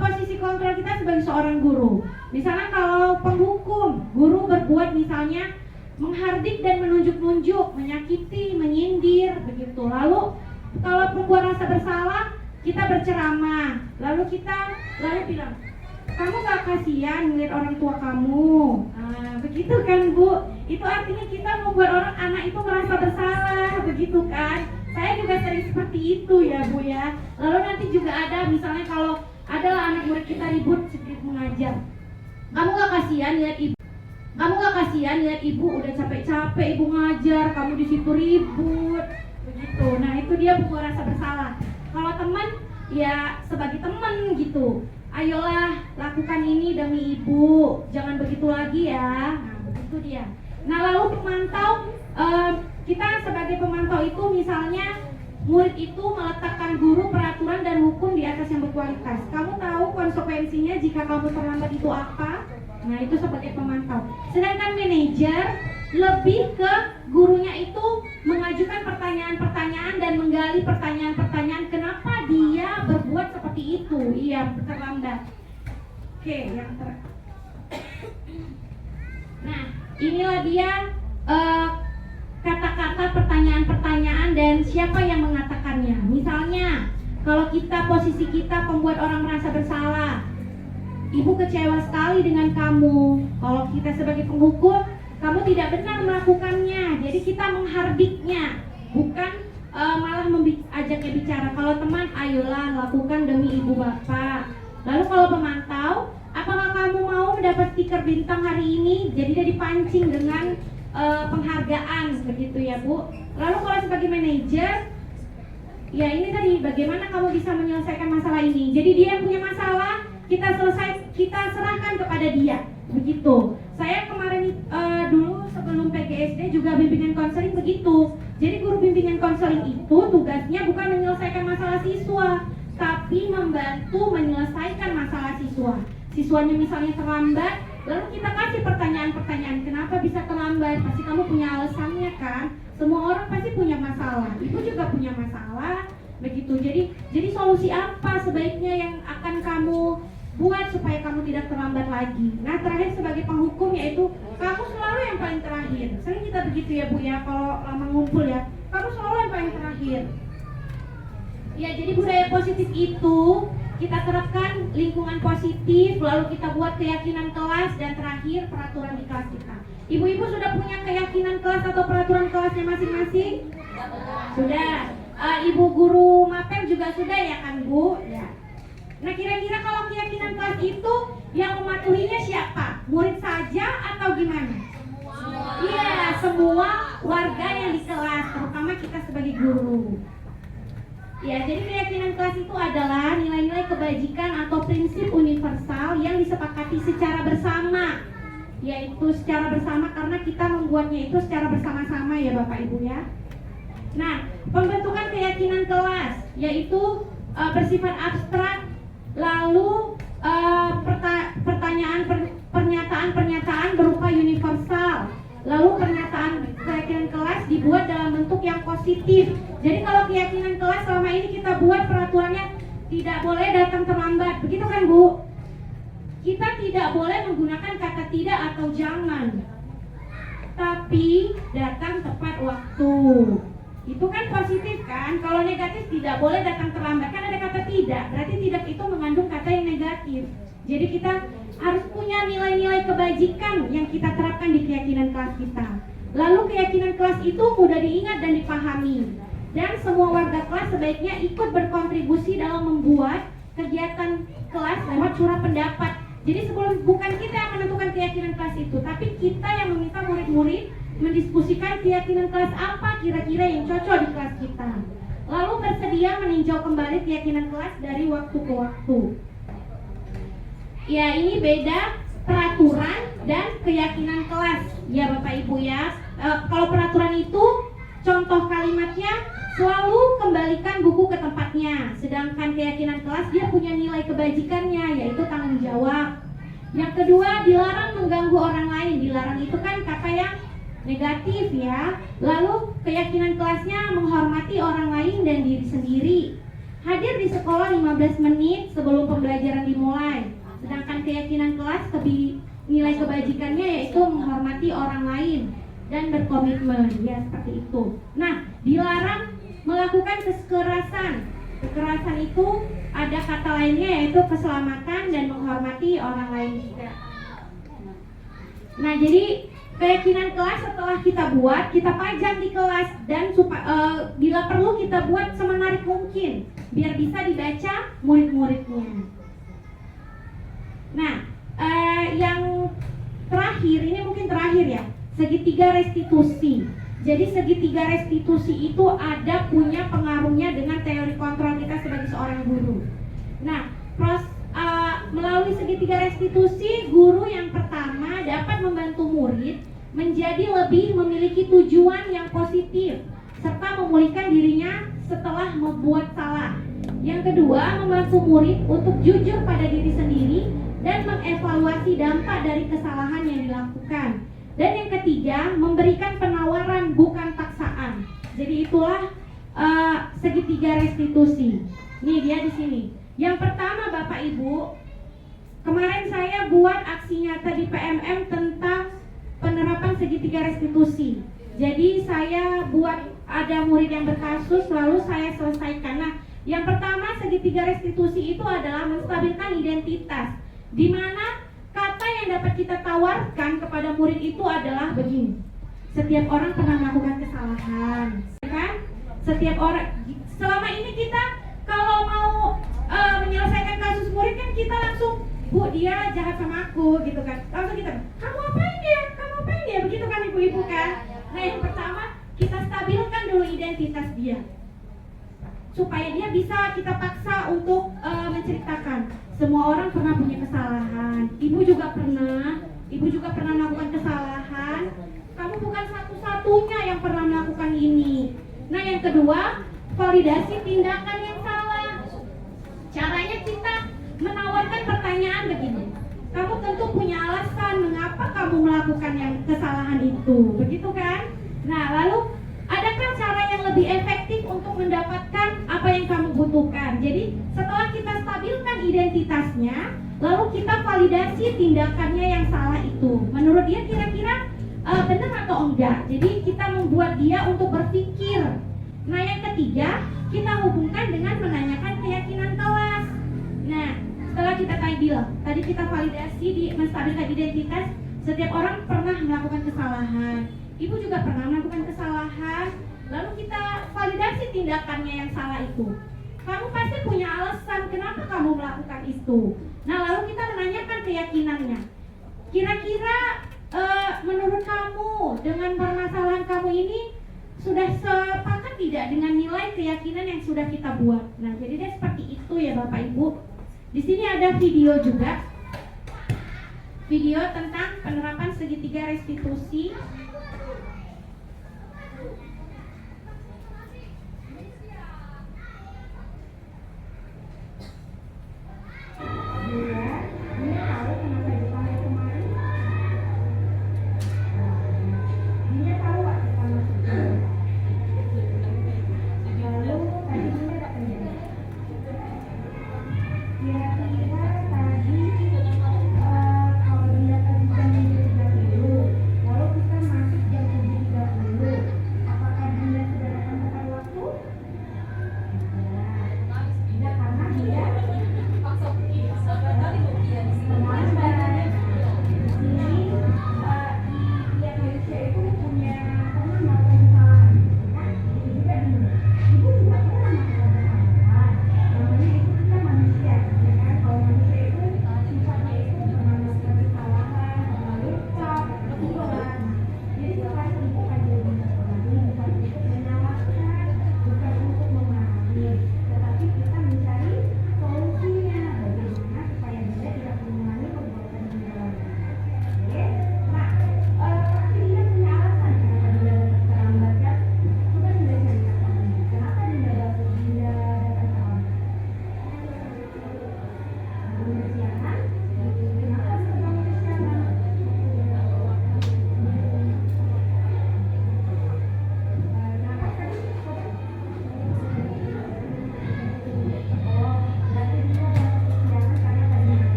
posisi kontrol kita sebagai seorang guru. Misalnya kalau penghukum, guru berbuat misalnya menghardik dan menunjuk-nunjuk, menyakiti, menyindir, begitu. Lalu kalau pembuat rasa bersalah, kita berceramah. Lalu bilang, kamu gak kasihan ngeliat orang tua kamu? Nah, begitu kan Bu? Itu artinya kita membuat anak itu merasa bersalah, begitu kan? Saya juga sering seperti itu ya Bu ya. Lalu nanti juga ada misalnya kalau adalah anak murid kita ribut sedikit mengajar, kamu gak kasihan lihat ibu? Kamu gak kasihan lihat ibu udah capek-capek ibu ngajar, kamu di situ ribut, begitu. Nah itu dia membuat rasa bersalah. Kalau teman ya sebagai teman gitu, ayolah lakukan ini demi ibu, jangan begitu lagi ya. Nah begitu dia. Nah lalu pemantau, kita sebagai pemantau itu misalnya murid itu meletakkan guru, peraturan, dan hukum di atas yang berkualitas. Kamu tahu konsekuensinya jika kamu terlambat itu apa? Nah itu sebagai pemantau. Sedangkan manajer lebih ke gurunya itu mengajukan pertanyaan-pertanyaan dan menggali pertanyaan-pertanyaan kenapa dia berbuat seperti itu. Iya, terlambat. Oke, yang Nah, inilah dia kata-kata pertanyaan-pertanyaan dan siapa yang mengatakannya. Misalnya, kalau posisi kita pembuat orang merasa bersalah, ibu kecewa sekali dengan kamu. Kalau kita sebagai penghukum, kamu tidak benar melakukannya. Jadi kita menghardiknya, bukan malah ajaknya bicara. Kalau teman, ayolah lakukan demi ibu bapak. Lalu kalau pemantau, apakah kamu mau mendapat stiker bintang hari ini? Jadi dia dipancing dengan penghargaan, begitu ya Bu. Lalu kalau sebagai manajer, ya ini tadi bagaimana kamu bisa menyelesaikan masalah ini. Jadi dia yang punya masalah, kita serahkan kepada dia, begitu. Saya kemarin dulu sebelum PGSD juga bimbingan konseling begitu. Jadi guru bimbingan konseling itu tugasnya bukan menyelesaikan masalah siswa, tapi membantu menyelesaikan masalah siswa. Siswanya misalnya terlambat, lalu kita kasih pertanyaan-pertanyaan, kenapa bisa terlambat? Pasti kamu punya alasannya kan? Semua orang pasti punya masalah, ibu juga punya masalah, begitu. Jadi solusi apa sebaiknya yang akan kamu buat supaya kamu tidak terlambat lagi? Nah terakhir sebagai penghukum yaitu kamu selalu yang paling terakhir. Sering kita begitu ya Bu ya, kalau lama ngumpul ya, kamu selalu yang paling terakhir. Ya jadi budaya positif itu kita terapkan lingkungan positif, lalu kita buat keyakinan kelas, dan terakhir peraturan di kelas kita. Ibu-ibu sudah punya keyakinan kelas atau peraturan kelasnya masing-masing? Sudah. Ibu guru mapel juga sudah ya kan Bu? Ya. Nah kira-kira kalau keyakinan kelas itu yang mematuhinya siapa? Murid saja atau gimana? Iya, semua warga yang di kelas, terutama kita sebagai guru. Ya, jadi keyakinan kelas itu adalah nilai-nilai kebajikan atau prinsip universal yang disepakati secara bersama. Yaitu secara bersama karena kita membuatnya itu secara bersama-sama ya Bapak Ibu ya. Nah, pembentukan keyakinan kelas yaitu bersifat abstrak, lalu pernyataan-pernyataan berupa universal. Lalu pernyataan keyakinan kelas dibuat dalam bentuk yang positif. Jadi kalau keyakinan kelas selama ini kita buat peraturannya tidak boleh datang terlambat, begitu kan Bu? Kita tidak boleh menggunakan kata tidak atau jangan, tapi datang tepat waktu. Itu kan positif kan? Kalau negatif tidak boleh datang terlambat, kan ada kata tidak, berarti tidak itu mengandung kata yang negatif. Jadi kita harus punya nilai-nilai kebajikan yang kita terapkan di keyakinan kelas kita. Lalu keyakinan kelas itu mudah diingat dan dipahami. Dan semua warga kelas sebaiknya ikut berkontribusi dalam membuat kegiatan kelas lewat surat pendapat. Jadi bukan kita yang menentukan keyakinan kelas itu, tapi kita yang meminta murid-murid mendiskusikan keyakinan kelas apa kira-kira yang cocok di kelas kita. Lalu bersedia meninjau kembali keyakinan kelas dari waktu ke waktu. Ya, ini beda peraturan dan keyakinan kelas. Ya Bapak Ibu ya. Kalau peraturan itu contoh kalimatnya selalu kembalikan buku ke tempatnya. Sedangkan keyakinan kelas dia punya nilai kebajikannya, yaitu tanggung jawab. Yang kedua, dilarang mengganggu orang lain. Dilarang itu kan kata yang negatif ya. Lalu keyakinan kelasnya menghormati orang lain dan diri sendiri. Hadir di sekolah 15 menit sebelum pembelajaran dimulai. Sedangkan keyakinan kelas nilai kebajikannya yaitu menghormati orang lain dan berkomitmen, ya seperti itu. Nah, dilarang melakukan kekerasan. Kekerasan itu ada kata lainnya yaitu keselamatan dan menghormati orang lain juga. Nah, jadi keyakinan kelas setelah kita buat, kita pajang di kelas dan bila perlu kita buat semenarik mungkin biar bisa dibaca murid-muridnya. Nah, yang terakhir, ini mungkin terakhir ya, segitiga restitusi. Jadi segitiga restitusi itu ada punya pengaruhnya dengan teori kontrol kita sebagai seorang guru. Nah, melalui segitiga restitusi, guru yang pertama dapat membantu murid menjadi lebih memiliki tujuan yang positif serta memulihkan dirinya setelah membuat salah. Yang kedua, membantu murid untuk jujur pada diri sendiri dan mengevaluasi dampak dari kesalahan yang dilakukan. Dan yang ketiga, memberikan penawaran bukan paksaan. Jadi itulah segitiga restitusi. Nih dia di sini. Yang pertama Bapak Ibu, kemarin saya buat aksi nyata di PMM tentang penerapan segitiga restitusi. Jadi saya buat ada murid yang berkasus lalu saya selesaikan. Nah, yang pertama segitiga restitusi itu adalah menstabilkan identitas, di mana kata yang dapat kita tawarkan kepada murid itu adalah begini: setiap orang pernah melakukan kesalahan, kan? Setiap orang. Selama ini kita kalau mau menyelesaikan kasus murid kan kita langsung, Bu, dia jahat sama aku, gitu kan? Langsung kita, kamu apain dia? Kamu apain dia? Begitu kan ibu-ibu kan? Nah, yang pertama kita stabilkan dulu identitas dia, supaya dia bisa kita paksa untuk menceritakan. Semua orang pernah punya kesalahan. Ibu juga pernah melakukan kesalahan. Kamu bukan satu-satunya yang pernah melakukan ini. Nah, yang kedua, validasi tindakan yang salah. Caranya kita menawarkan pertanyaan begini: kamu tentu punya alasan mengapa kamu melakukan yang kesalahan itu, begitu kan? Nah, lalu adakah cara yang lebih efektif untuk mendapatkan apa yang kamu butuhkan? Jadi setelah kita stabilkan identitasnya, lalu kita validasi tindakannya yang salah itu. Menurut dia kira-kira benar atau enggak? Jadi kita membuat dia untuk berpikir. Nah, yang ketiga, kita hubungkan dengan menanyakan keyakinan kelas. Nah, setelah kita bilang, tadi kita validasi di menstabilkan identitas, setiap orang pernah melakukan kesalahan. Ibu juga pernah melakukan kesalahan. Lalu kita validasi tindakannya yang salah itu. Kamu pasti punya alasan kenapa kamu melakukan itu. Nah, lalu kita menanyakan keyakinannya. Kira-kira menurut kamu dengan permasalahan kamu ini sudah sepakat tidak dengan nilai keyakinan yang sudah kita buat? Nah, jadi dia seperti itu ya Bapak Ibu. Di sini ada video juga. Video tentang penerapan segitiga restitusi.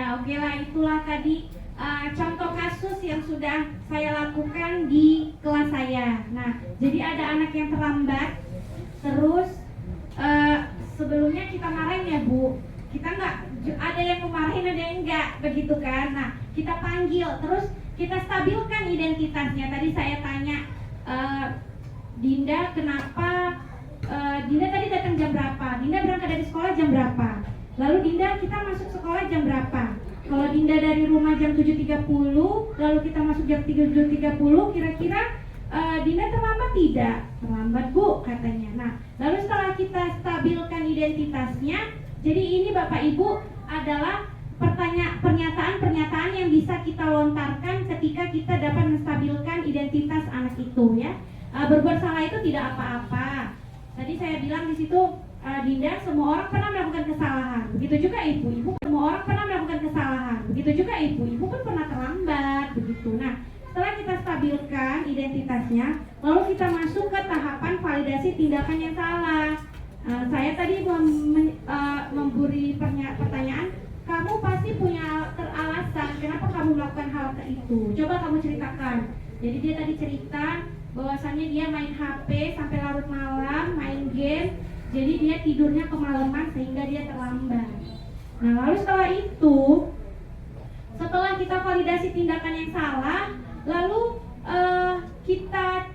Ya, oke lah, itulah tadi contoh kasus yang sudah saya lakukan di kelas saya. Nah, jadi ada anak yang terlambat, terus sebelumnya kita marahin ya Bu. Kita nggak, ada yang memarahin, ada yang enggak, begitu kan. Nah, kita panggil, terus kita stabilkan identitasnya. Tadi saya tanya, Dinda kenapa, Dinda tadi datang jam berapa? Dinda berangkat dari sekolah jam berapa? Lalu Dinda, kita masuk sekolah jam berapa? Kalau Dinda dari rumah jam 7.30, lalu kita masuk jam 7.30, kira-kira Dinda terlambat tidak? Terlambat Bu, katanya. Nah, lalu setelah kita stabilkan identitasnya, jadi ini Bapak Ibu adalah pernyataan-pernyataan yang bisa kita lontarkan ketika kita dapat menstabilkan identitas anak itu ya. Berbuat salah itu tidak apa-apa. Tadi saya bilang di situ, Dinda, semua orang pernah melakukan kesalahan. Begitu juga ibu semua orang pernah melakukan kesalahan. Begitu juga ibu pun pernah terlambat, begitu. Nah, setelah kita stabilkan identitasnya, lalu kita masuk ke tahapan validasi tindakan yang salah. Saya tadi memberi pertanyaan, kamu pasti punya alasan kenapa kamu melakukan hal itu. Coba kamu ceritakan. Jadi dia tadi cerita bahwasannya dia main HP sampai larut malam, main game, jadi dia tidurnya kemalaman sehingga dia terlambat. Nah, lalu setelah itu, setelah kita validasi tindakan yang salah, lalu kita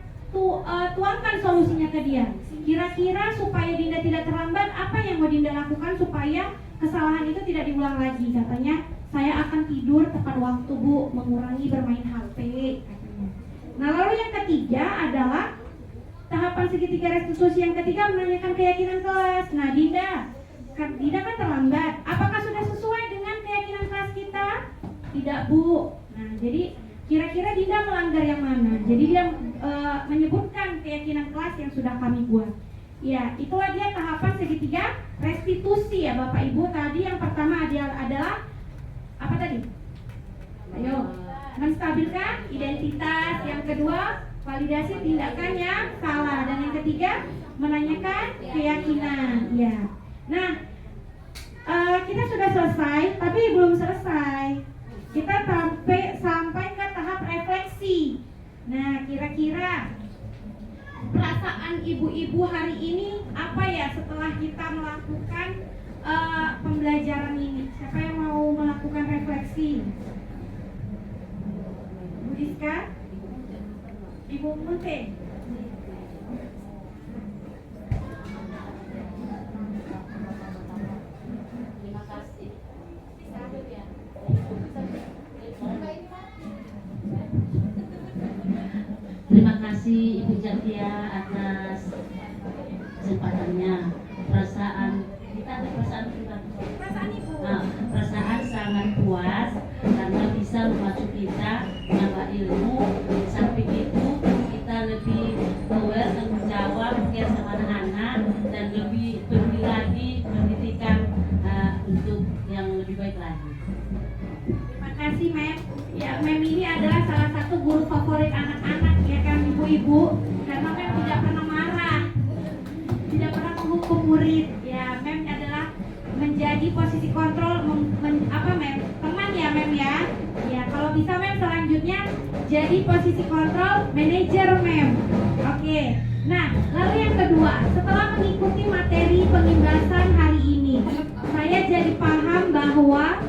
tuangkan solusinya ke dia. Kira-kira supaya Dinda tidak terlambat, apa yang mau Dinda lakukan supaya kesalahan itu tidak diulang lagi? Katanya, saya akan tidur tepat waktu Bu, mengurangi bermain HP, katanya. Nah, lalu yang ketiga adalah tahapan segitiga restitusi yang ketiga, menanyakan keyakinan kelas. Nah, Dinda kan terlambat. Apakah sudah sesuai dengan keyakinan kelas kita? Tidak Bu. Nah, jadi kira-kira Dinda melanggar yang mana? Jadi dia menyebutkan keyakinan kelas yang sudah kami buat. Ya, itulah dia tahapan segitiga restitusi ya Bapak Ibu. Tadi yang pertama adalah apa tadi? Ayo, menstabilkan identitas. Yang kedua, validasi tindakan yang salah. Dan yang ketiga, menanyakan keyakinan. Ya. Nah, kita sudah selesai, tapi belum selesai. Kita sampai ke tahap refleksi. Nah, kira-kira perasaan ibu-ibu hari ini apa ya setelah kita melakukan pembelajaran ini? Siapa yang mau melakukan refleksi? Bu Rizka? Ibu Munte? Terima kasih. Terima kasih Ibu Zakia atas kesempatannya. Perasaan kita ada perasaan pribadi. Perasaan sangat puas karena bisa memacu kita menambah ilmu. Samping itu kita lebih aware dan menjawab mungkin sama anak-anak dan lebih peduli lagi pendidikan untuk yang lebih baik lagi. Terima kasih Mem. Ya, Mem ini adalah salah satu guru favorit anak-anak ya kan ibu-ibu, karena Mem tidak pernah marah, tidak pernah menghukum murid. Ya, Mem adalah menjadi posisi kontrol, Mem? Teman ya Mem ya. Ya, kalau bisa Mem selanjutnya jadi posisi kontrol manajer Mem. Oke. Nah, lalu yang kedua, setelah mengikuti materi pengimbasan hari ini, saya jadi paham bahwa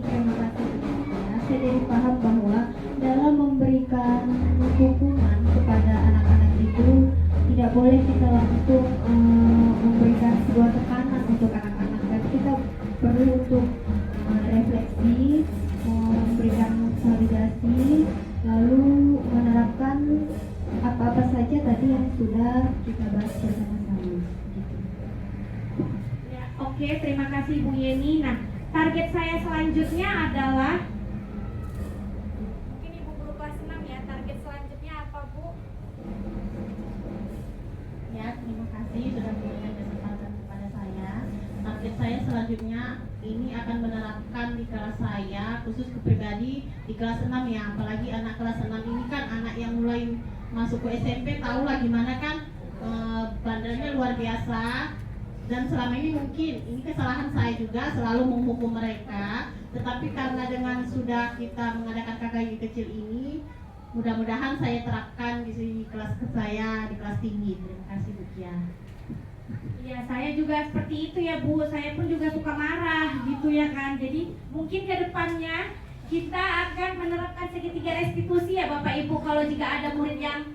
terima kasih. Saya jadi paham bahwa dalam memberikan hukuman kepada anak-anak itu tidak boleh kita langsung memberikan sebuah tekanan untuk anak-anak, dan kita perlu untuk refleksi, memberikan validasi, lalu menerapkan apa-apa saja tadi yang sudah kita bahas bersama-sama. ya, oke, terima kasih Bu Yeni. Nah, target saya selanjutnya adalah, mungkin Ibu Guru kelas 6 ya, target selanjutnya apa Bu? Ya, terima kasih sudah memberikan kesempatan kepada saya. Target saya selanjutnya ini akan menerapkan di kelas saya, khusus ke pribadi di kelas 6 ya. Apalagi anak kelas 6 ini kan anak yang mulai masuk ke SMP tahu lah gimana kan bandelnya luar biasa. Dan selama ini mungkin ini kesalahan saya juga selalu menghukum mereka, tetapi karena dengan sudah kita mengadakan KKI kecil ini, mudah-mudahan saya terapkan di kelas saya di kelas tinggi. Terima kasih Bu Kia. Ya, saya juga seperti itu ya Bu, saya pun juga suka marah gitu ya kan. Jadi mungkin ke depannya kita akan menerapkan segitiga restitusi ya Bapak Ibu, kalau jika ada murid yang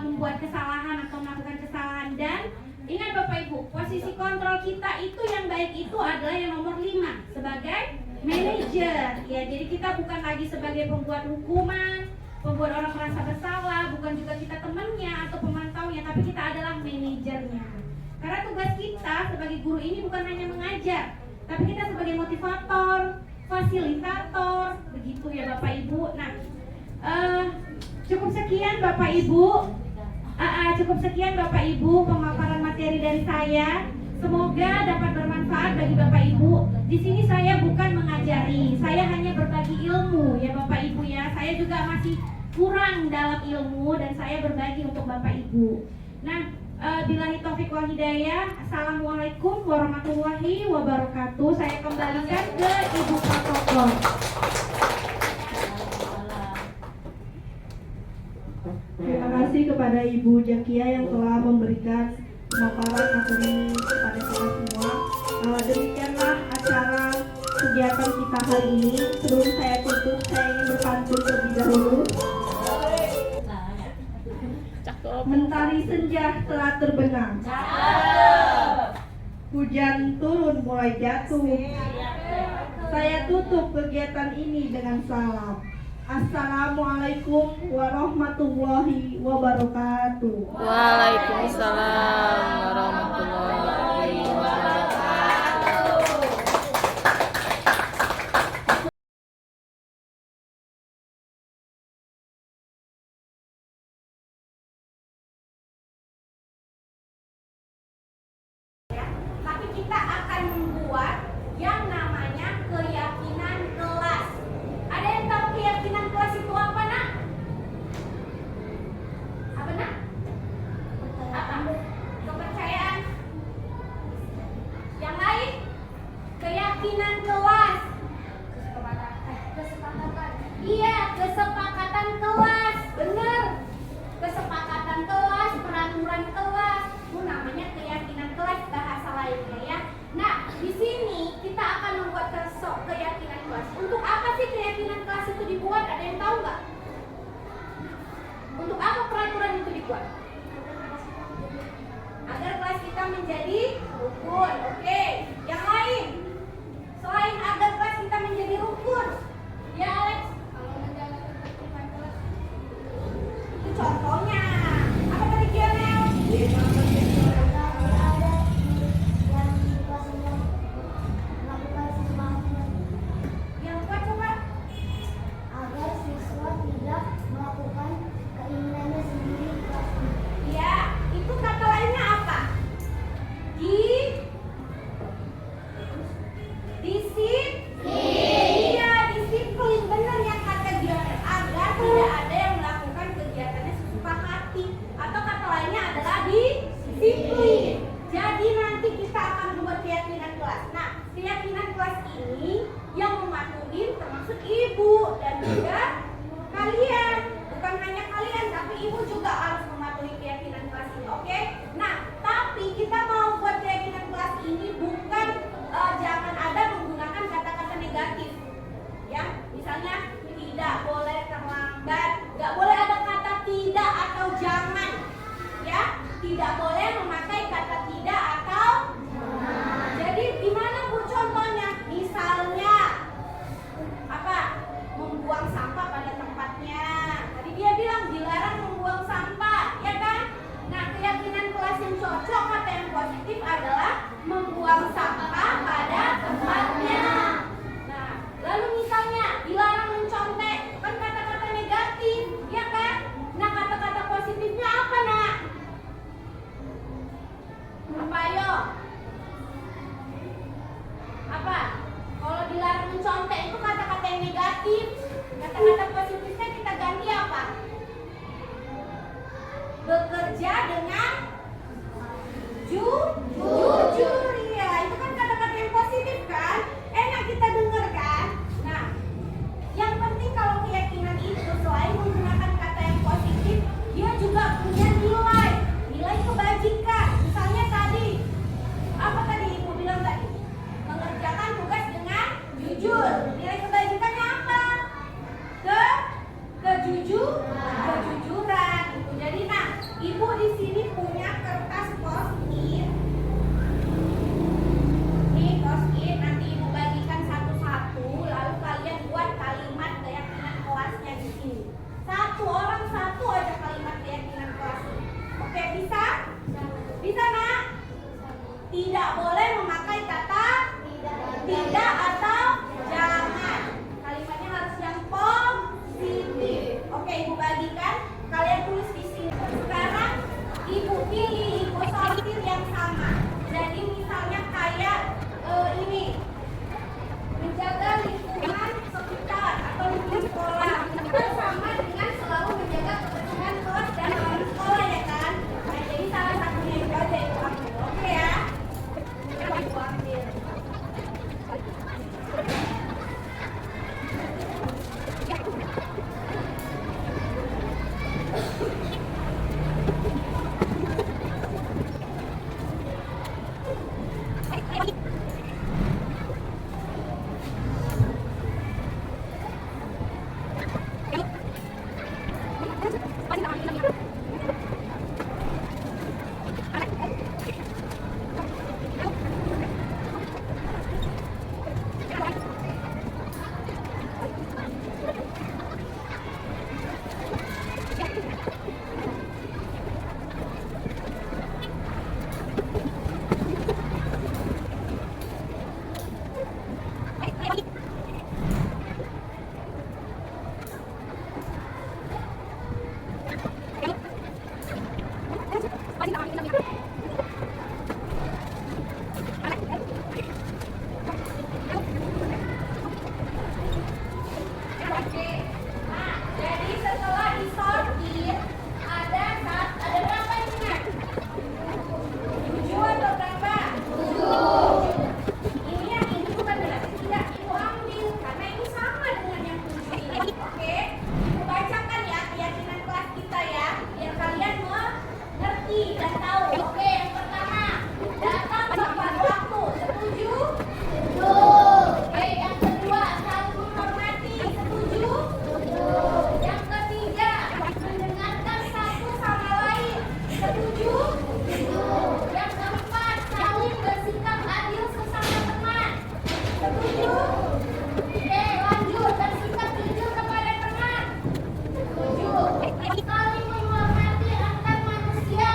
membuat kesalahan atau melakukan kesalahan. Dan ingat Bapak Ibu, posisi kontrol kita itu yang baik itu adalah yang nomor 5 sebagai manajer ya. Jadi kita bukan lagi sebagai pembuat hukuman, pembuat orang merasa bersalah, bukan juga kita temannya atau pemantaunya, tapi kita adalah manajernya. Karena tugas kita sebagai guru ini bukan hanya mengajar, tapi kita sebagai motivator, fasilitator, begitu ya Bapak Ibu. Nah, cukup sekian Bapak Ibu. Cukup sekian Bapak Ibu pemaparan materi dari saya. Semoga dapat bermanfaat bagi Bapak Ibu. Di sini saya bukan mengajari, saya hanya berbagi ilmu ya Bapak Ibu ya. Saya juga masih kurang dalam ilmu dan saya berbagi untuk Bapak Ibu. Nah, billahi taufiq wal hidayah. Assalamualaikum warahmatullahi wabarakatuh. Saya kembalikan ke Ibu Protokol. Terima kasih kepada Ibu Zakia yang telah memberikan pemaparan materi kepada kita semua. Demikianlah acara kegiatan kita hari ini. Sebelum saya tutup, saya ingin berpantun terlebih dahulu. Mentari senja telah terbenam. Hujan turun mulai jatuh. Saya tutup kegiatan ini dengan salam. Assalamualaikum warahmatullahi wabarakatuh. Waalaikumsalam warahmatullahi wabarakatuh. Tapi kita akan membuat yang namanya keyakinan kelas. Ada yang tahu keyakinan kelas itu apa, Nak? Apa, Nak? Apa? Kepercayaan. Yang lain? Keyakinan kelas. Kesepakatan. Iya, kesepakatan kelas. Benar. Kesepakatan kelas, peraturan kelas. Itu namanya keyakinan kelas bahasa lainnya ya. Nah, di sini kita akan membuat keyakinan kelas. Untuk apa sih keyakinan kelas itu dibuat? Ada yang tahu nggak? Untuk apa peraturan itu dibuat? Agar kelas kita menjadi rukun. Oke. Yang lain? Selain agar kelas kita menjadi rukun. Ya, Alex. Itu contohnya. Apa tadi Kionel? Yang kuat coba. Agar siswa tidak melakukan keinginannya sendiri. Ya, itu kata lainnya apa? Iya, disiplin. Benar yang kata Gionel. Agar tidak ada yang melakukan kegiatannya sesuka hati. Atau kata lainnya adalah disiplin. Jadi nanti kita akan membuat keyakinan kelas. Nah, keyakinan kelas ini yang mematuhi termasuk ibu dan juga kalian. Bukan hanya kalian, tapi ibu juga harus mematuhi keyakinan kelas ini. Oke? Nah, tapi kita mau buat keyakinan kelas ini bukan jangan ada menggunakan kata-kata negatif. Ya, misalnya tidak boleh terlambat, nggak boleh ada kata tidak atau jangan. Ya, tidak boleh memakai kata tidak atau jangan. Jadi gimana Bu contohnya? Misalnya apa? Membuang sampah pada tempatnya. Tadi dia bilang dilarang membuang sampah bekerja dengan jujur. Ya, itu kan kata-kata yang positif kan? Enak kita dengar kan? Nah, yang penting kalau keyakinan itu selain menggunakan kata yang positif, dia juga punya nilai kebajikan. Misalnya tadi, apa tadi Ibu bilang tadi? Mengerjakan tugas dengan jujur. Nilai kebajikannya apa? Kejujuran. Jadi nah, Ibu di sini punya kertas post-it. Nih post-it nanti Ibu bagikan satu-satu, lalu kalian buat kalimat keyakinan kelasnya di sini. Satu orang satu aja kalimat keyakinan kelasnya. Oke, bisa? Bisa, Nak? Tidak boleh memakai kata tidak atau jangan. Kalimatnya harus yang positif. Oke, Ibu bagikan. Kalian tulis di sini. Sekarang Ibu pilih, Ibu sortir yang sama. Jadi misalnya kayak ini, menjaga lingkungan sekitar atau lingkungan sekolah. Itu sama dengan selalu menjaga kebersihan kelas dan alam sekolah, ya kan? Nah, jadi salah satunya itu aja Ibu ambil. Oke ya? Ibu ambil. Jadi setelah disortir ada berapa ini, Nak? 7 atau berapa? 7. Ini yang ini bukan berarti tidak Ibu ambil karena ini sama dengan yang 7 ini. Oke? Ibu bacakan ya keyakinan kelas kita ya, biar kalian mengerti dan tahu. Oke, yang pertama, datang tepat waktu. Setuju? Oke, yang kedua, saling menghormati. Setuju? Yang ketiga, mendengarkan satu sama lain. Setuju? Yang keempat, saling bersikap adil sesama teman. Setuju? Oke, lanjut, bersikap jujur kepada teman. Setuju? Saling menghormati antar manusia.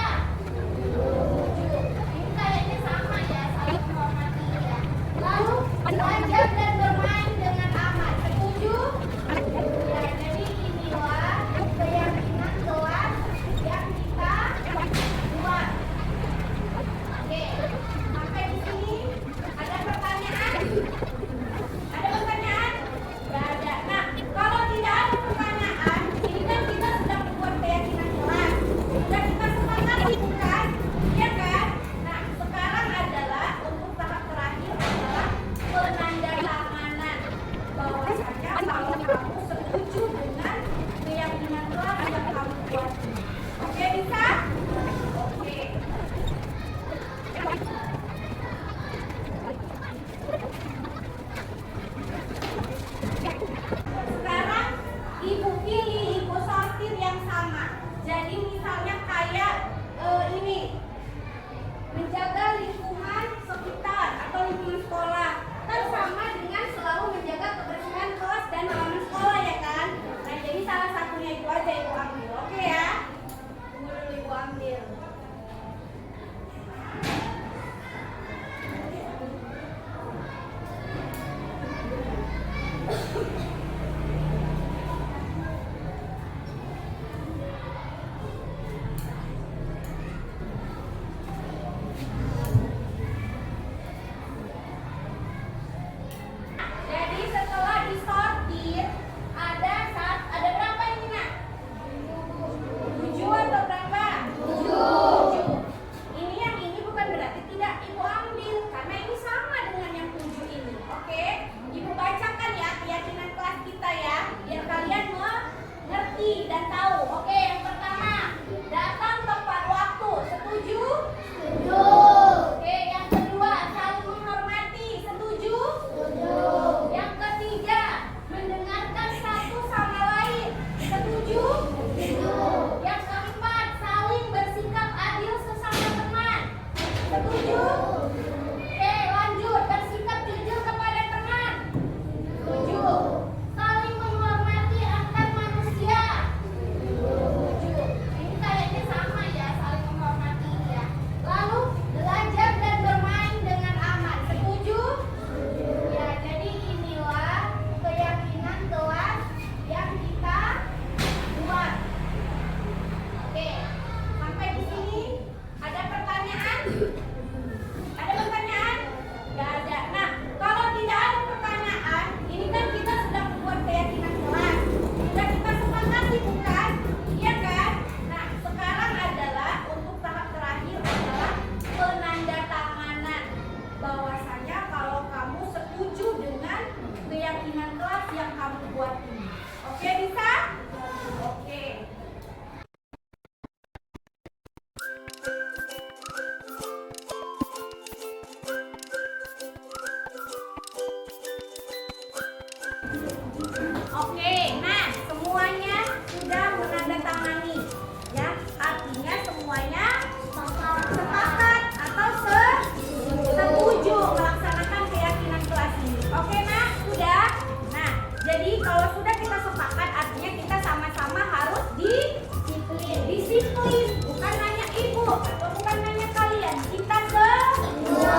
bukan nanya ibu atau bukan nanya kalian, kita semuanya.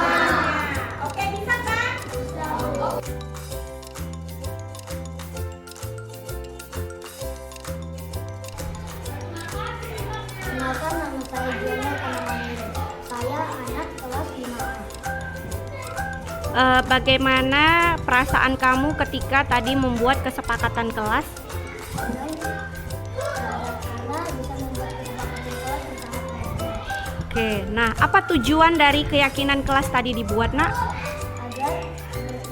Oke, bisa kan? Kenalkan, nama saya Diana Kanamandiri. Saya anak kelas 5A. Bagaimana perasaan kamu ketika tadi membuat kesepakatan kelas? Karena bisa membuat kesepakatan kelas yang sangat baik. Oke, nah apa tujuan dari keyakinan kelas tadi dibuat, Nak? Agar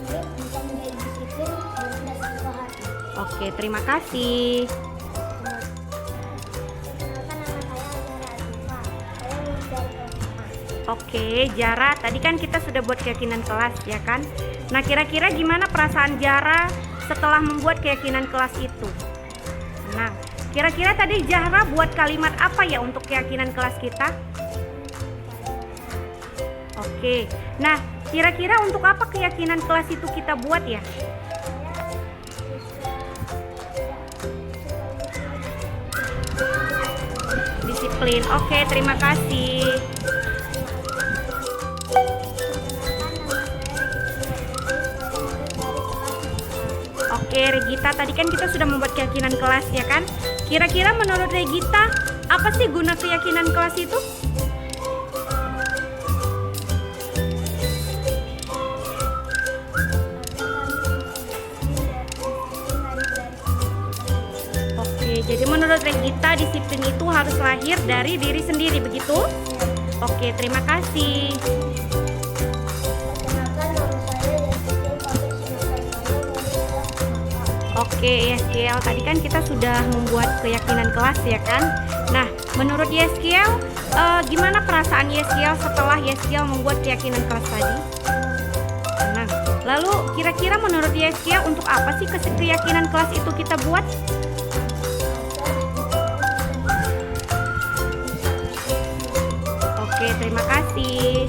murid bisa menjadi disiplin dan tidak sakit hati. Oke, terima kasih. Oke, Jara, tadi kan kita sudah buat keyakinan kelas, ya kan? Nah, kira-kira gimana perasaan Jara setelah membuat keyakinan kelas itu? Nah, kira-kira tadi Jara buat kalimat apa ya untuk keyakinan kelas kita? Oke, nah kira-kira untuk apa keyakinan kelas itu kita buat ya? Disiplin. Oke, terima kasih. Oke, Regita, tadi kan kita sudah membuat keyakinan kelas, ya kan? Kira-kira menurut Regita, apa sih guna keyakinan kelas itu? Oke, jadi menurut Regita, disiplin itu harus lahir dari diri sendiri, begitu? Oke, terima kasih. Oke, Yeskiel, tadi kan kita sudah membuat keyakinan kelas, ya kan? Nah, menurut Yeskiel, gimana perasaan Yeskiel setelah Yeskiel membuat keyakinan kelas tadi? Nah, lalu kira-kira menurut Yeskiel untuk apa sih keyakinan kelas itu kita buat? Oke, terima kasih.